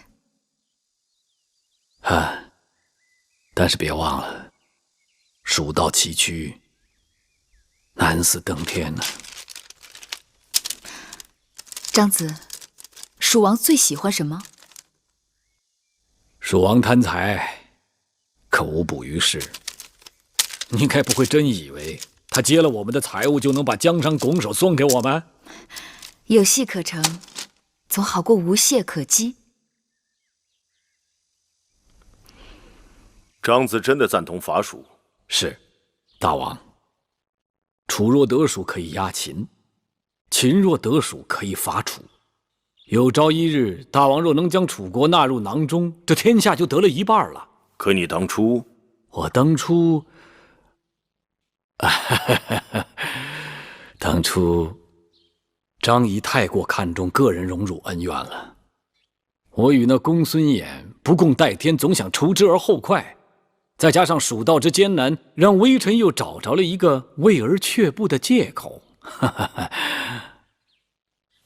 但是别忘了，蜀道崎岖，难似登天呢。长子，蜀王最喜欢什么？蜀王贪财，可无补于事。你该不会真以为他接了我们的财物就能把江山拱手送给我们？有戏可乘，总好过无懈可击。长子真的赞同伐蜀？是，大王。楚若得蜀，可以压秦；秦若得蜀，可以伐楚。有朝一日，大王若能将楚国纳入囊中，这天下就得了一半了。可你当初，我当初，当初，张仪太过看重个人荣辱恩怨了。我与那公孙衍不共戴天，总想除之而后快。再加上蜀道之艰难，让微臣又找着了一个畏而却步的借口。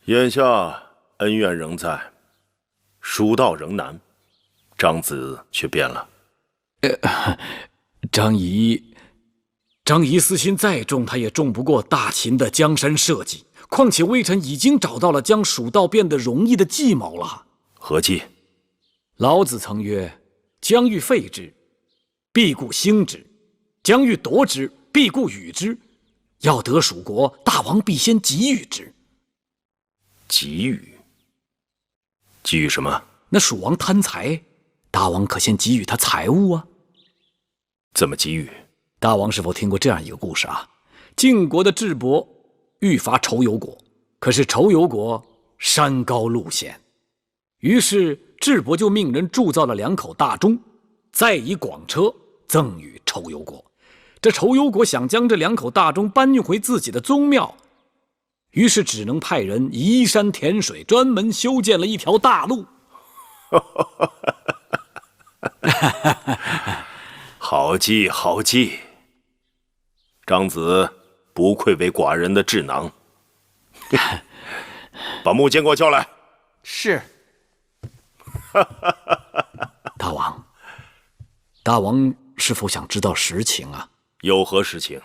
眼下恩怨仍在，蜀道仍难，长子却变了。张仪私心再重，他也重不过大秦的江山社稷。况且微臣已经找到了将蜀道变得容易的计谋了。何计？老子曾曰：“将欲废之，必固兴之；将欲夺之，必固与之。要得蜀国，大王必先给予之。”给予？给予什么？那蜀王贪财，大王可先给予他财物啊。怎么给予？大王是否听过这样一个故事啊？晋国的智伯欲伐仇尤国，可是仇尤国山高路险，于是智伯就命人铸造了2口大钟，再以广车赠与仇尤国。这仇尤国想将这2口大钟搬运回自己的宗庙，于是只能派人移山填水，专门修建了一条大路。好计，好计！长子不愧为寡人的智囊。把木剑给我叫来。是。大王是否想知道实情啊？有何实情？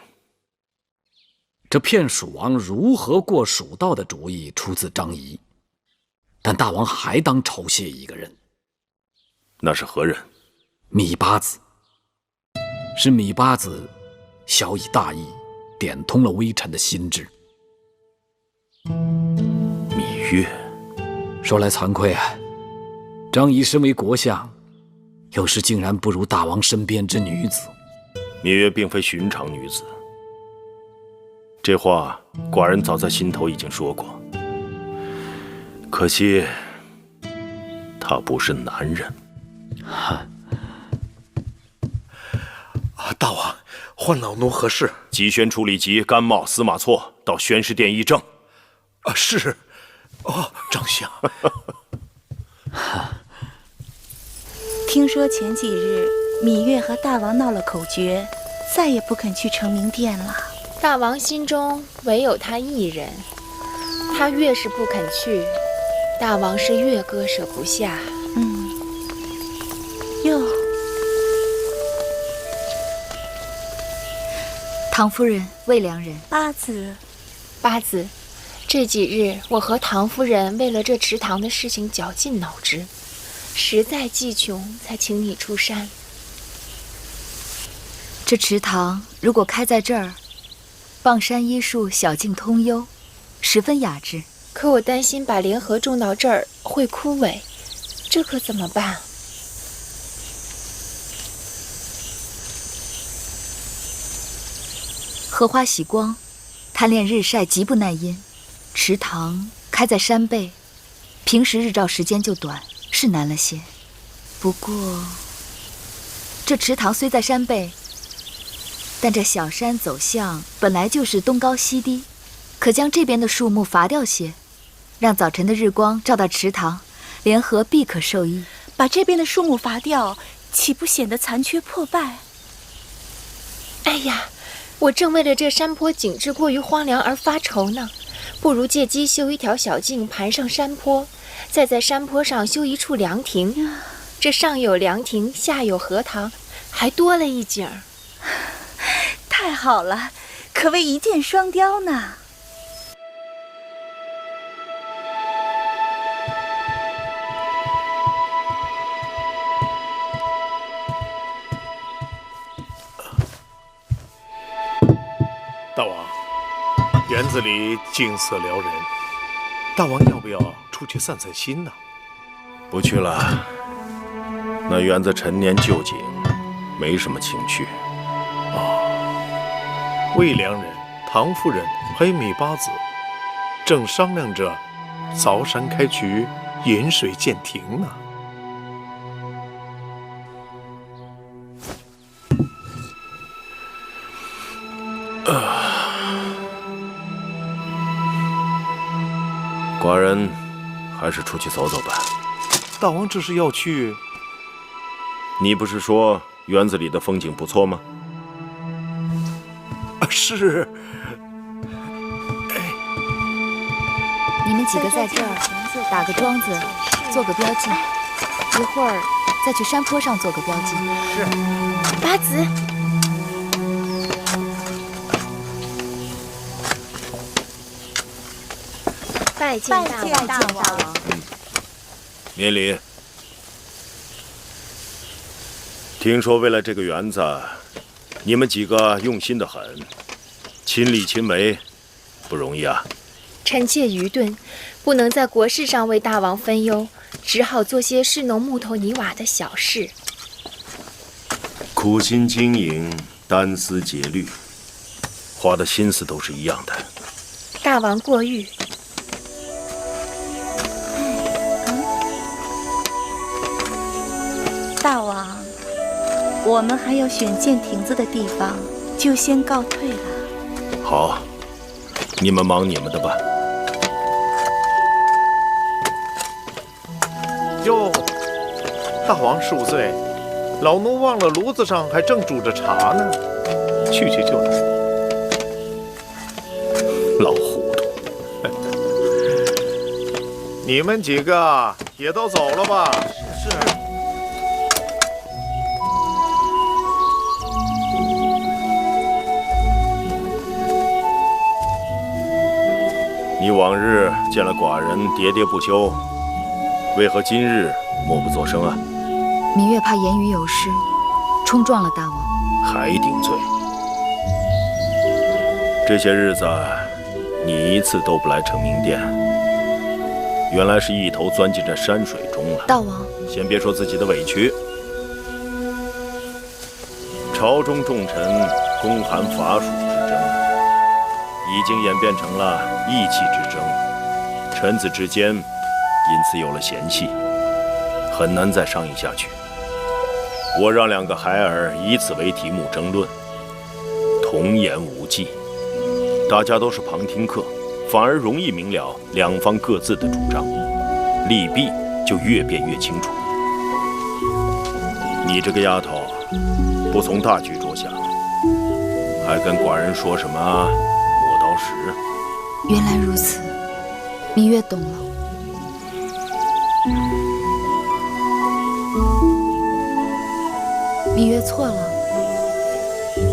这骗蜀王如何过蜀道的主意出自张仪，但大王还当酬谢一个人。那是何人？芈八子。是芈八子小以大义，点通了微臣的心智。芈月，说来惭愧啊，张仪身为国相，有时竟然不如大王身边之女子。芈月并非寻常女子，这话寡人早在心头已经说过，可惜他不是男人。大王，唤老奴何事？急宣处理及甘茂、司马错到宣示殿议政。是。丞相。听说前几日芈月和大王闹了口诀，再也不肯去承明殿了。大王心中唯有他一人，他越是不肯去，大王是越割舍不下。哟，唐夫人、魏良人、八子，这几日我和唐夫人为了这池塘的事情绞尽脑汁，实在计穷，才请你出山。这池塘如果开在这儿，傍山依树，小径通幽，十分雅致。可我担心把莲荷种到这儿会枯萎，这可怎么办？荷花喜光，贪恋日晒，极不耐阴。池塘开在山背，平时日照时间就短，是难了些。不过，这池塘虽在山背，但这小山走向本来就是东高西低，可将这边的树木伐掉些，让早晨的日光照到池塘，莲荷必可受益。把这边的树木伐掉，岂不显得残缺破败？哎呀，我正为了这山坡景致过于荒凉而发愁呢。不如借机修一条小径盘上山坡，再在山坡上修一处凉亭。这上有凉亭，下有荷塘，还多了一景。太好了，可谓一箭双雕呢。大王，园子里景色撩人，大王要不要出去散散心呢？不去了，那园子陈年旧景，没什么情趣。魏良人、唐夫人还有芈八子，正商量着凿山开渠、引水建亭呢。寡人还是出去走走吧。大王这是要去？你不是说园子里的风景不错吗？是。你们几个在这儿打个桩子，做个标记，一会儿再去山坡上做个标记。是。八子，拜见大王。免礼。听说为了这个园子，你们几个用心得很，亲力亲为，不容易啊。臣妾愚钝，不能在国事上为大王分忧，只好做些侍弄木头泥瓦的小事。苦心经营，单丝节律，花的心思都是一样的。大王过誉。大王，我们还要选建亭子的地方，就先告退了。好，你们忙你们的吧。哟，大王恕罪，老奴忘了炉子上还正煮着茶呢，去就来。老糊涂。你们几个也都走了吧？是。你往日见了寡人喋喋不休，为何今日默不作声啊？芈月怕言语有失，冲撞了大王，还顶罪。这些日子，你一次都不来承明殿，原来是一头钻进这山水中了。大王，先别说自己的委屈，朝中重臣公函伐蜀之争，已经演变成了义气之争，臣子之间因此有了嫌隙，很难再商议下去。我让2个孩儿以此为题目争论，童言无忌，大家都是旁听客，反而容易明了两方各自的主张，利弊就越辩越清楚。你这个丫头，不从大局着想，还跟寡人说什么磨刀石？原来如此，芈月懂了。芈月错了，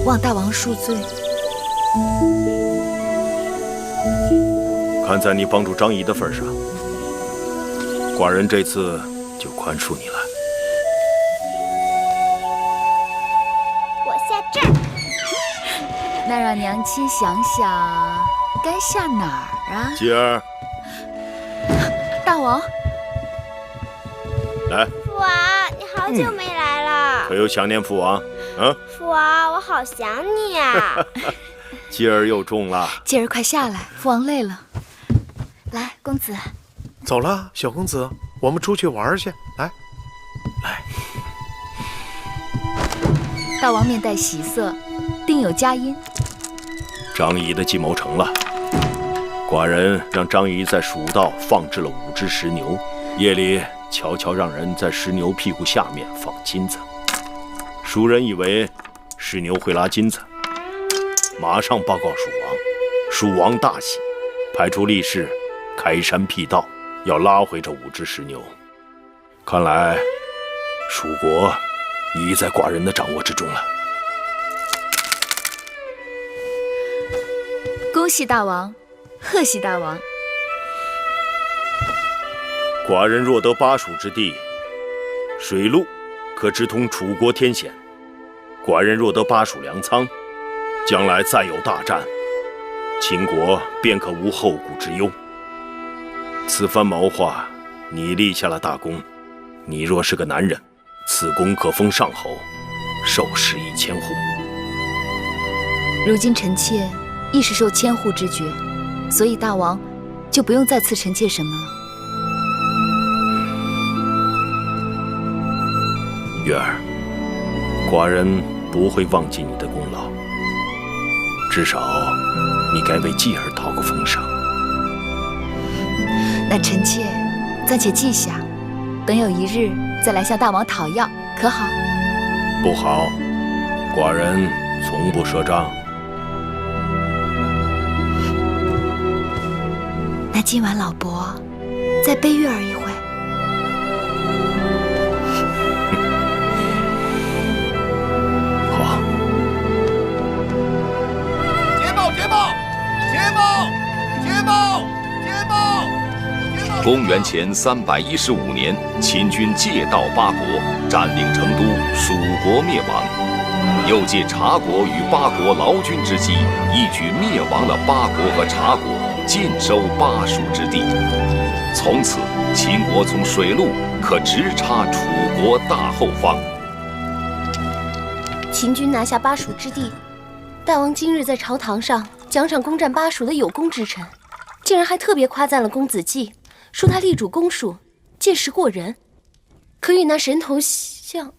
望大王恕罪。看在你帮助张仪的份上，寡人这次就宽恕你了。我下这儿。那让娘亲想想，该下哪儿啊？吉儿，大王，来。父王，你好久没来了。可有想念父王？啊？父王，我好想你呀。吉儿又中了。吉儿快下来，父王累了。来，公子。走了，小公子，我们出去玩去。来，来。大王面带喜色，定有佳音。张仪的计谋成了，寡人让张仪在蜀道放置了5只石牛，夜里悄悄让人在石牛屁股下面放金子。蜀人以为石牛会拉金子，马上报告蜀王，蜀王大喜，派出力士开山辟道，要拉回这5只石牛。看来蜀国已在寡人的掌握之中了。恭喜大王，贺喜大王！寡人若得巴蜀之地，水路可直通楚国天险；寡人若得巴蜀粮仓，将来再有大战，秦国便可无后顾之忧。此番谋划，你立下了大功。你若是个男人，此功可封上侯，受食1000户。如今臣妾亦是受千户之爵，所以大王就不用再赐臣妾什么了。月儿，寡人不会忘记你的功劳，至少你该为继儿讨个封赏。那臣妾暂且记下，等有一日再来向大王讨要，可好？不好，寡人从不赊账。那今晚老伯再背月儿一回。好。捷报！捷报！捷报！捷报！捷报！公元前315年，秦军借道巴国，占领成都，蜀国灭亡。又借察国与巴国劳军之机，一举灭亡了巴国和察国，尽收巴蜀之地。从此，秦国从水路可直插楚国大后方。秦军拿下巴蜀之地，大王今日在朝堂上奖赏攻占巴蜀的有功之臣，竟然还特别夸赞了公子季，说他力主攻术，见识过人。可与那神童像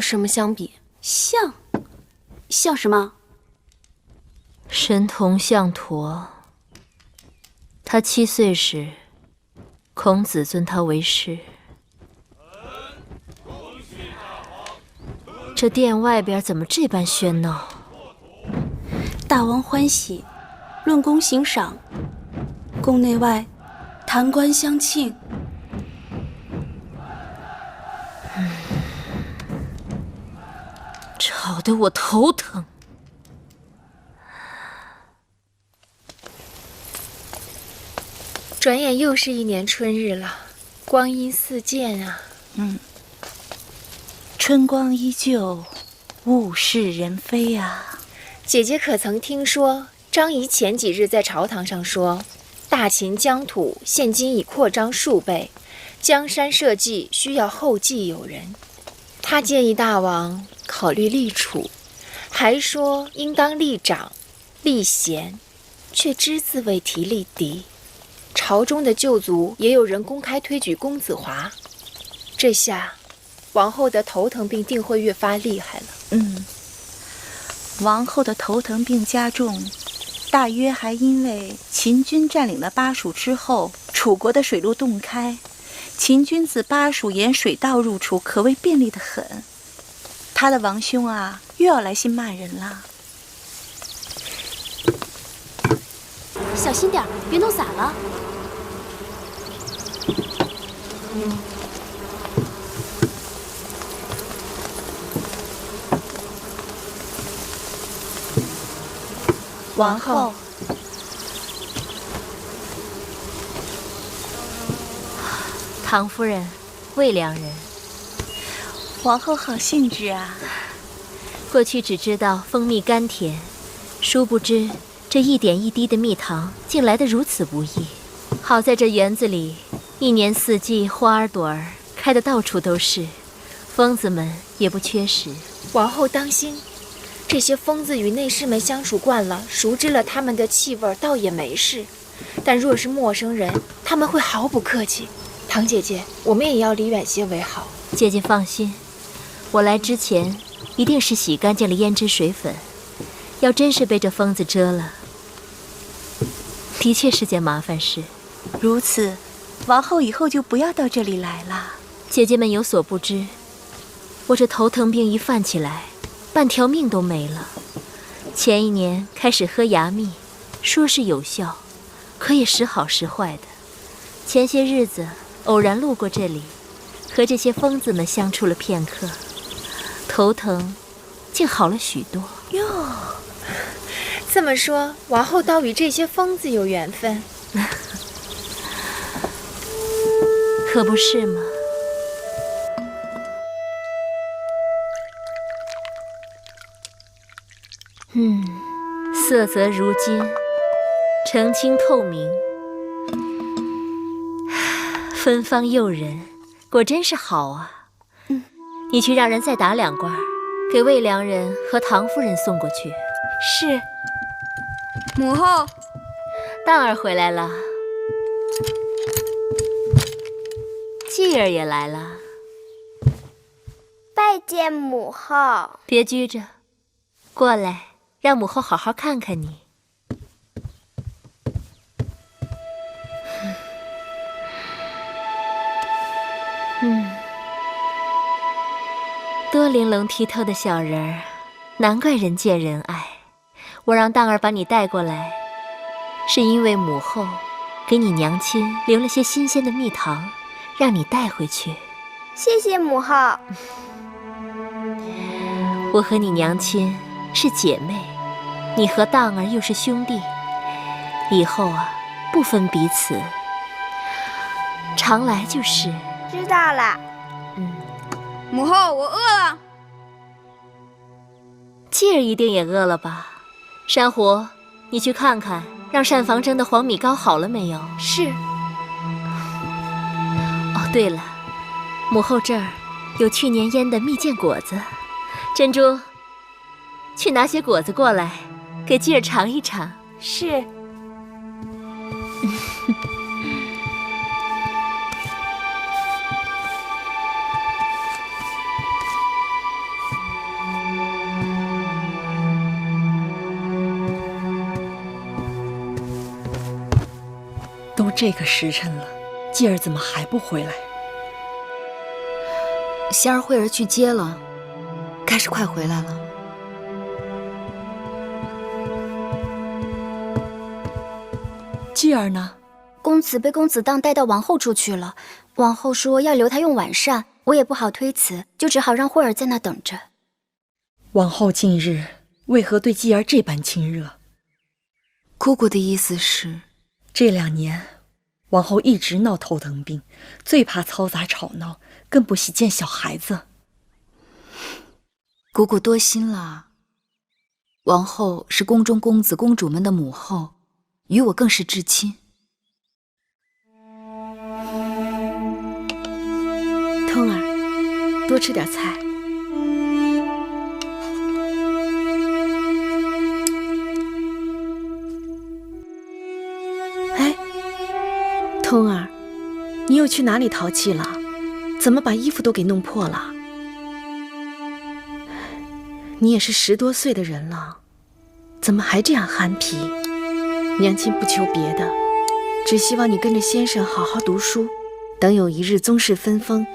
什么相比？像什么？神童项佗，他7岁时，孔子尊他为师。这殿外边怎么这般喧闹？大王欢喜，论功行赏，宫内外弹冠相庆。吵得我头疼。转眼又是1年春日了，光阴似箭啊！春光依旧，物是人非啊。姐姐可曾听说，张仪前几日在朝堂上说，大秦疆土现今已扩张数倍，江山社稷需要后继有人。他建议大王考虑立储，还说应当立长，立贤，却只字未提立嫡。朝中的旧族也有人公开推举公子华，这下王后的头疼病定会越发厉害了。王后的头疼病加重，大约还因为秦军占领了巴蜀之后，楚国的水路洞开，秦军自巴蜀沿水道入楚，可谓便利得很。他的王兄啊，又要来信骂人了。小心点，别弄洒了。王后，唐夫人，魏良人。皇后好兴致啊！过去只知道蜂蜜甘甜，殊不知这一点一滴的蜜糖竟来得如此不易。好在这园子里一年四季花儿朵儿开得到处都是，疯子们也不缺食。王后当心，这些疯子与内侍们相处惯了，熟知了他们的气味，倒也没事。但若是陌生人，他们会毫不客气。唐姐姐，我们也要离远些为好。姐姐放心，我来之前一定是洗干净了胭脂水粉。要真是被这疯子蛰了，的确是件麻烦事。如此，王后以后就不要到这里来了。姐姐们有所不知，我这头疼病一犯起来，半条命都没了。前一年开始喝牙蜜，说是有效，可也时好时坏的。前些日子偶然路过这里，和这些疯子们相处了片刻，头疼竟好了许多。哟，这么说，王后倒与这些疯子有缘分，可不是吗？色泽如金，澄清透明，芬芳诱人，果真是好啊。你去让人再打2罐，给魏良人和唐夫人送过去。是。母后，蛋儿回来了，继儿也来了。拜见母后。别拘着，过来，让母后好好看看你。多玲珑剔透的小人儿，难怪人见人爱。我让蛋儿把你带过来，是因为母后给你娘亲留了些新鲜的蜜糖，让你带回去。谢谢母后。我和你娘亲是姐妹，你和蛋儿又是兄弟，以后啊，不分彼此，常来就是。知道了。母后，我饿了。继儿一定也饿了吧？珊瑚，你去看看，让膳房蒸的黄米糕好了没有？是。哦，对了，母后这儿有去年腌的蜜饯果子，珍珠，去拿些果子过来，给继儿尝一尝。是。都这个时辰了，继儿怎么还不回来？仙儿慧儿去接了，该是快回来了。继儿呢？公子被公子当带到王后处去了，王后说要留他用晚膳，我也不好推辞，就只好让慧儿在那等着。王后近日为何对继儿这般亲热？姑姑的意思是，这2年王后一直闹头疼病，最怕嘈杂吵闹，更不喜见小孩子。姑姑多心了。王后是宫中公子公主们的母后，与我更是至亲。通儿，多吃点菜。你又去哪里淘气了？怎么把衣服都给弄破了？你也是10多岁的人了，怎么还这样憨皮？娘亲不求别的，只希望你跟着先生好好读书，等有一日宗室分封，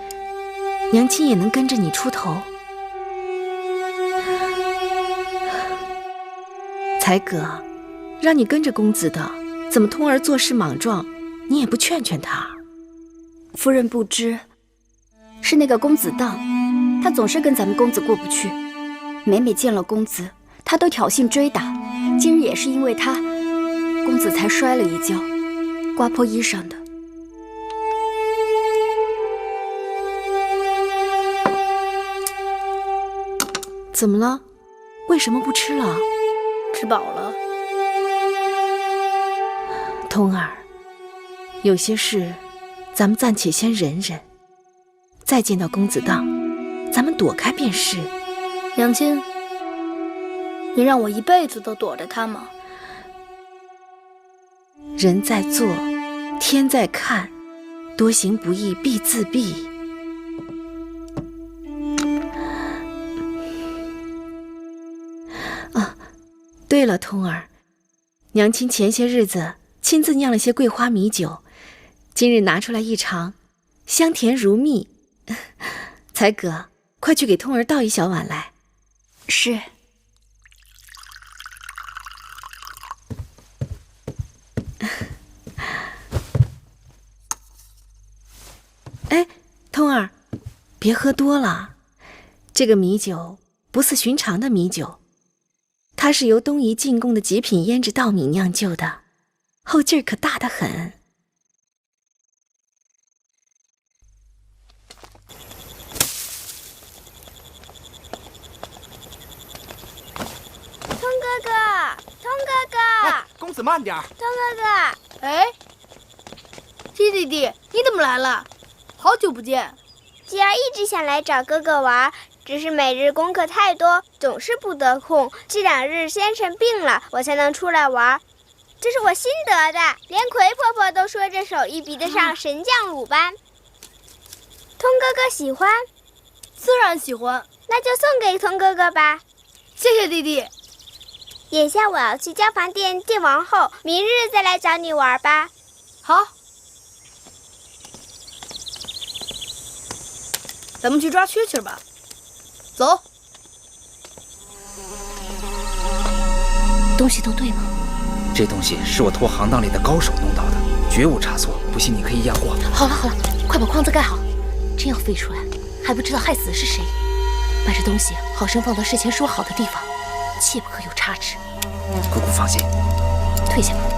娘亲也能跟着你出头。才哥，让你跟着公子的，怎么通儿做事莽撞，你也不劝劝他？夫人不知，是那个公子荡，他总是跟咱们公子过不去，每每见了公子，他都挑衅追打。今日也是因为他，公子才摔了一跤，刮破衣裳的。怎么了？为什么不吃了？吃饱了。通儿，有些事咱们暂且先忍忍，再见到公子荡，咱们躲开便是。娘亲，你让我一辈子都躲着他吗？人在做，天在看，多行不义必自毙。啊，对了，通儿，娘亲前些日子亲自酿了些桂花米酒，今日拿出来一尝，香甜如蜜。才哥，快去给通儿倒一小碗来。是。哎，通儿，别喝多了。这个米酒不似寻常的米酒，它是由东夷进贡的极品胭脂稻米酿就的，后劲儿可大得很。公子慢点儿。通哥哥，哎，弟弟，你怎么来了？好久不见。姐儿一直想来找哥哥玩，只是每日功课太多，总是不得空。这2日先生病了，我才能出来玩。这是我新得的，连葵婆婆都说这手艺比得上神将鲁班。通哥哥喜欢？自然喜欢。那就送给通哥哥吧。谢谢弟弟。眼下我要去交房店见王后，明日再来找你玩吧。好，咱们去抓蛐蛐吧。走。东西都对吗？这东西是我托行当里的高手弄到的，绝无差错，不信你可以验货。好了好了，快把筐子盖好，真要飞出来，还不知道害死的是谁。把这东西好生放到事前说好的地方，切不可有差池。姑姑放心，退下吧。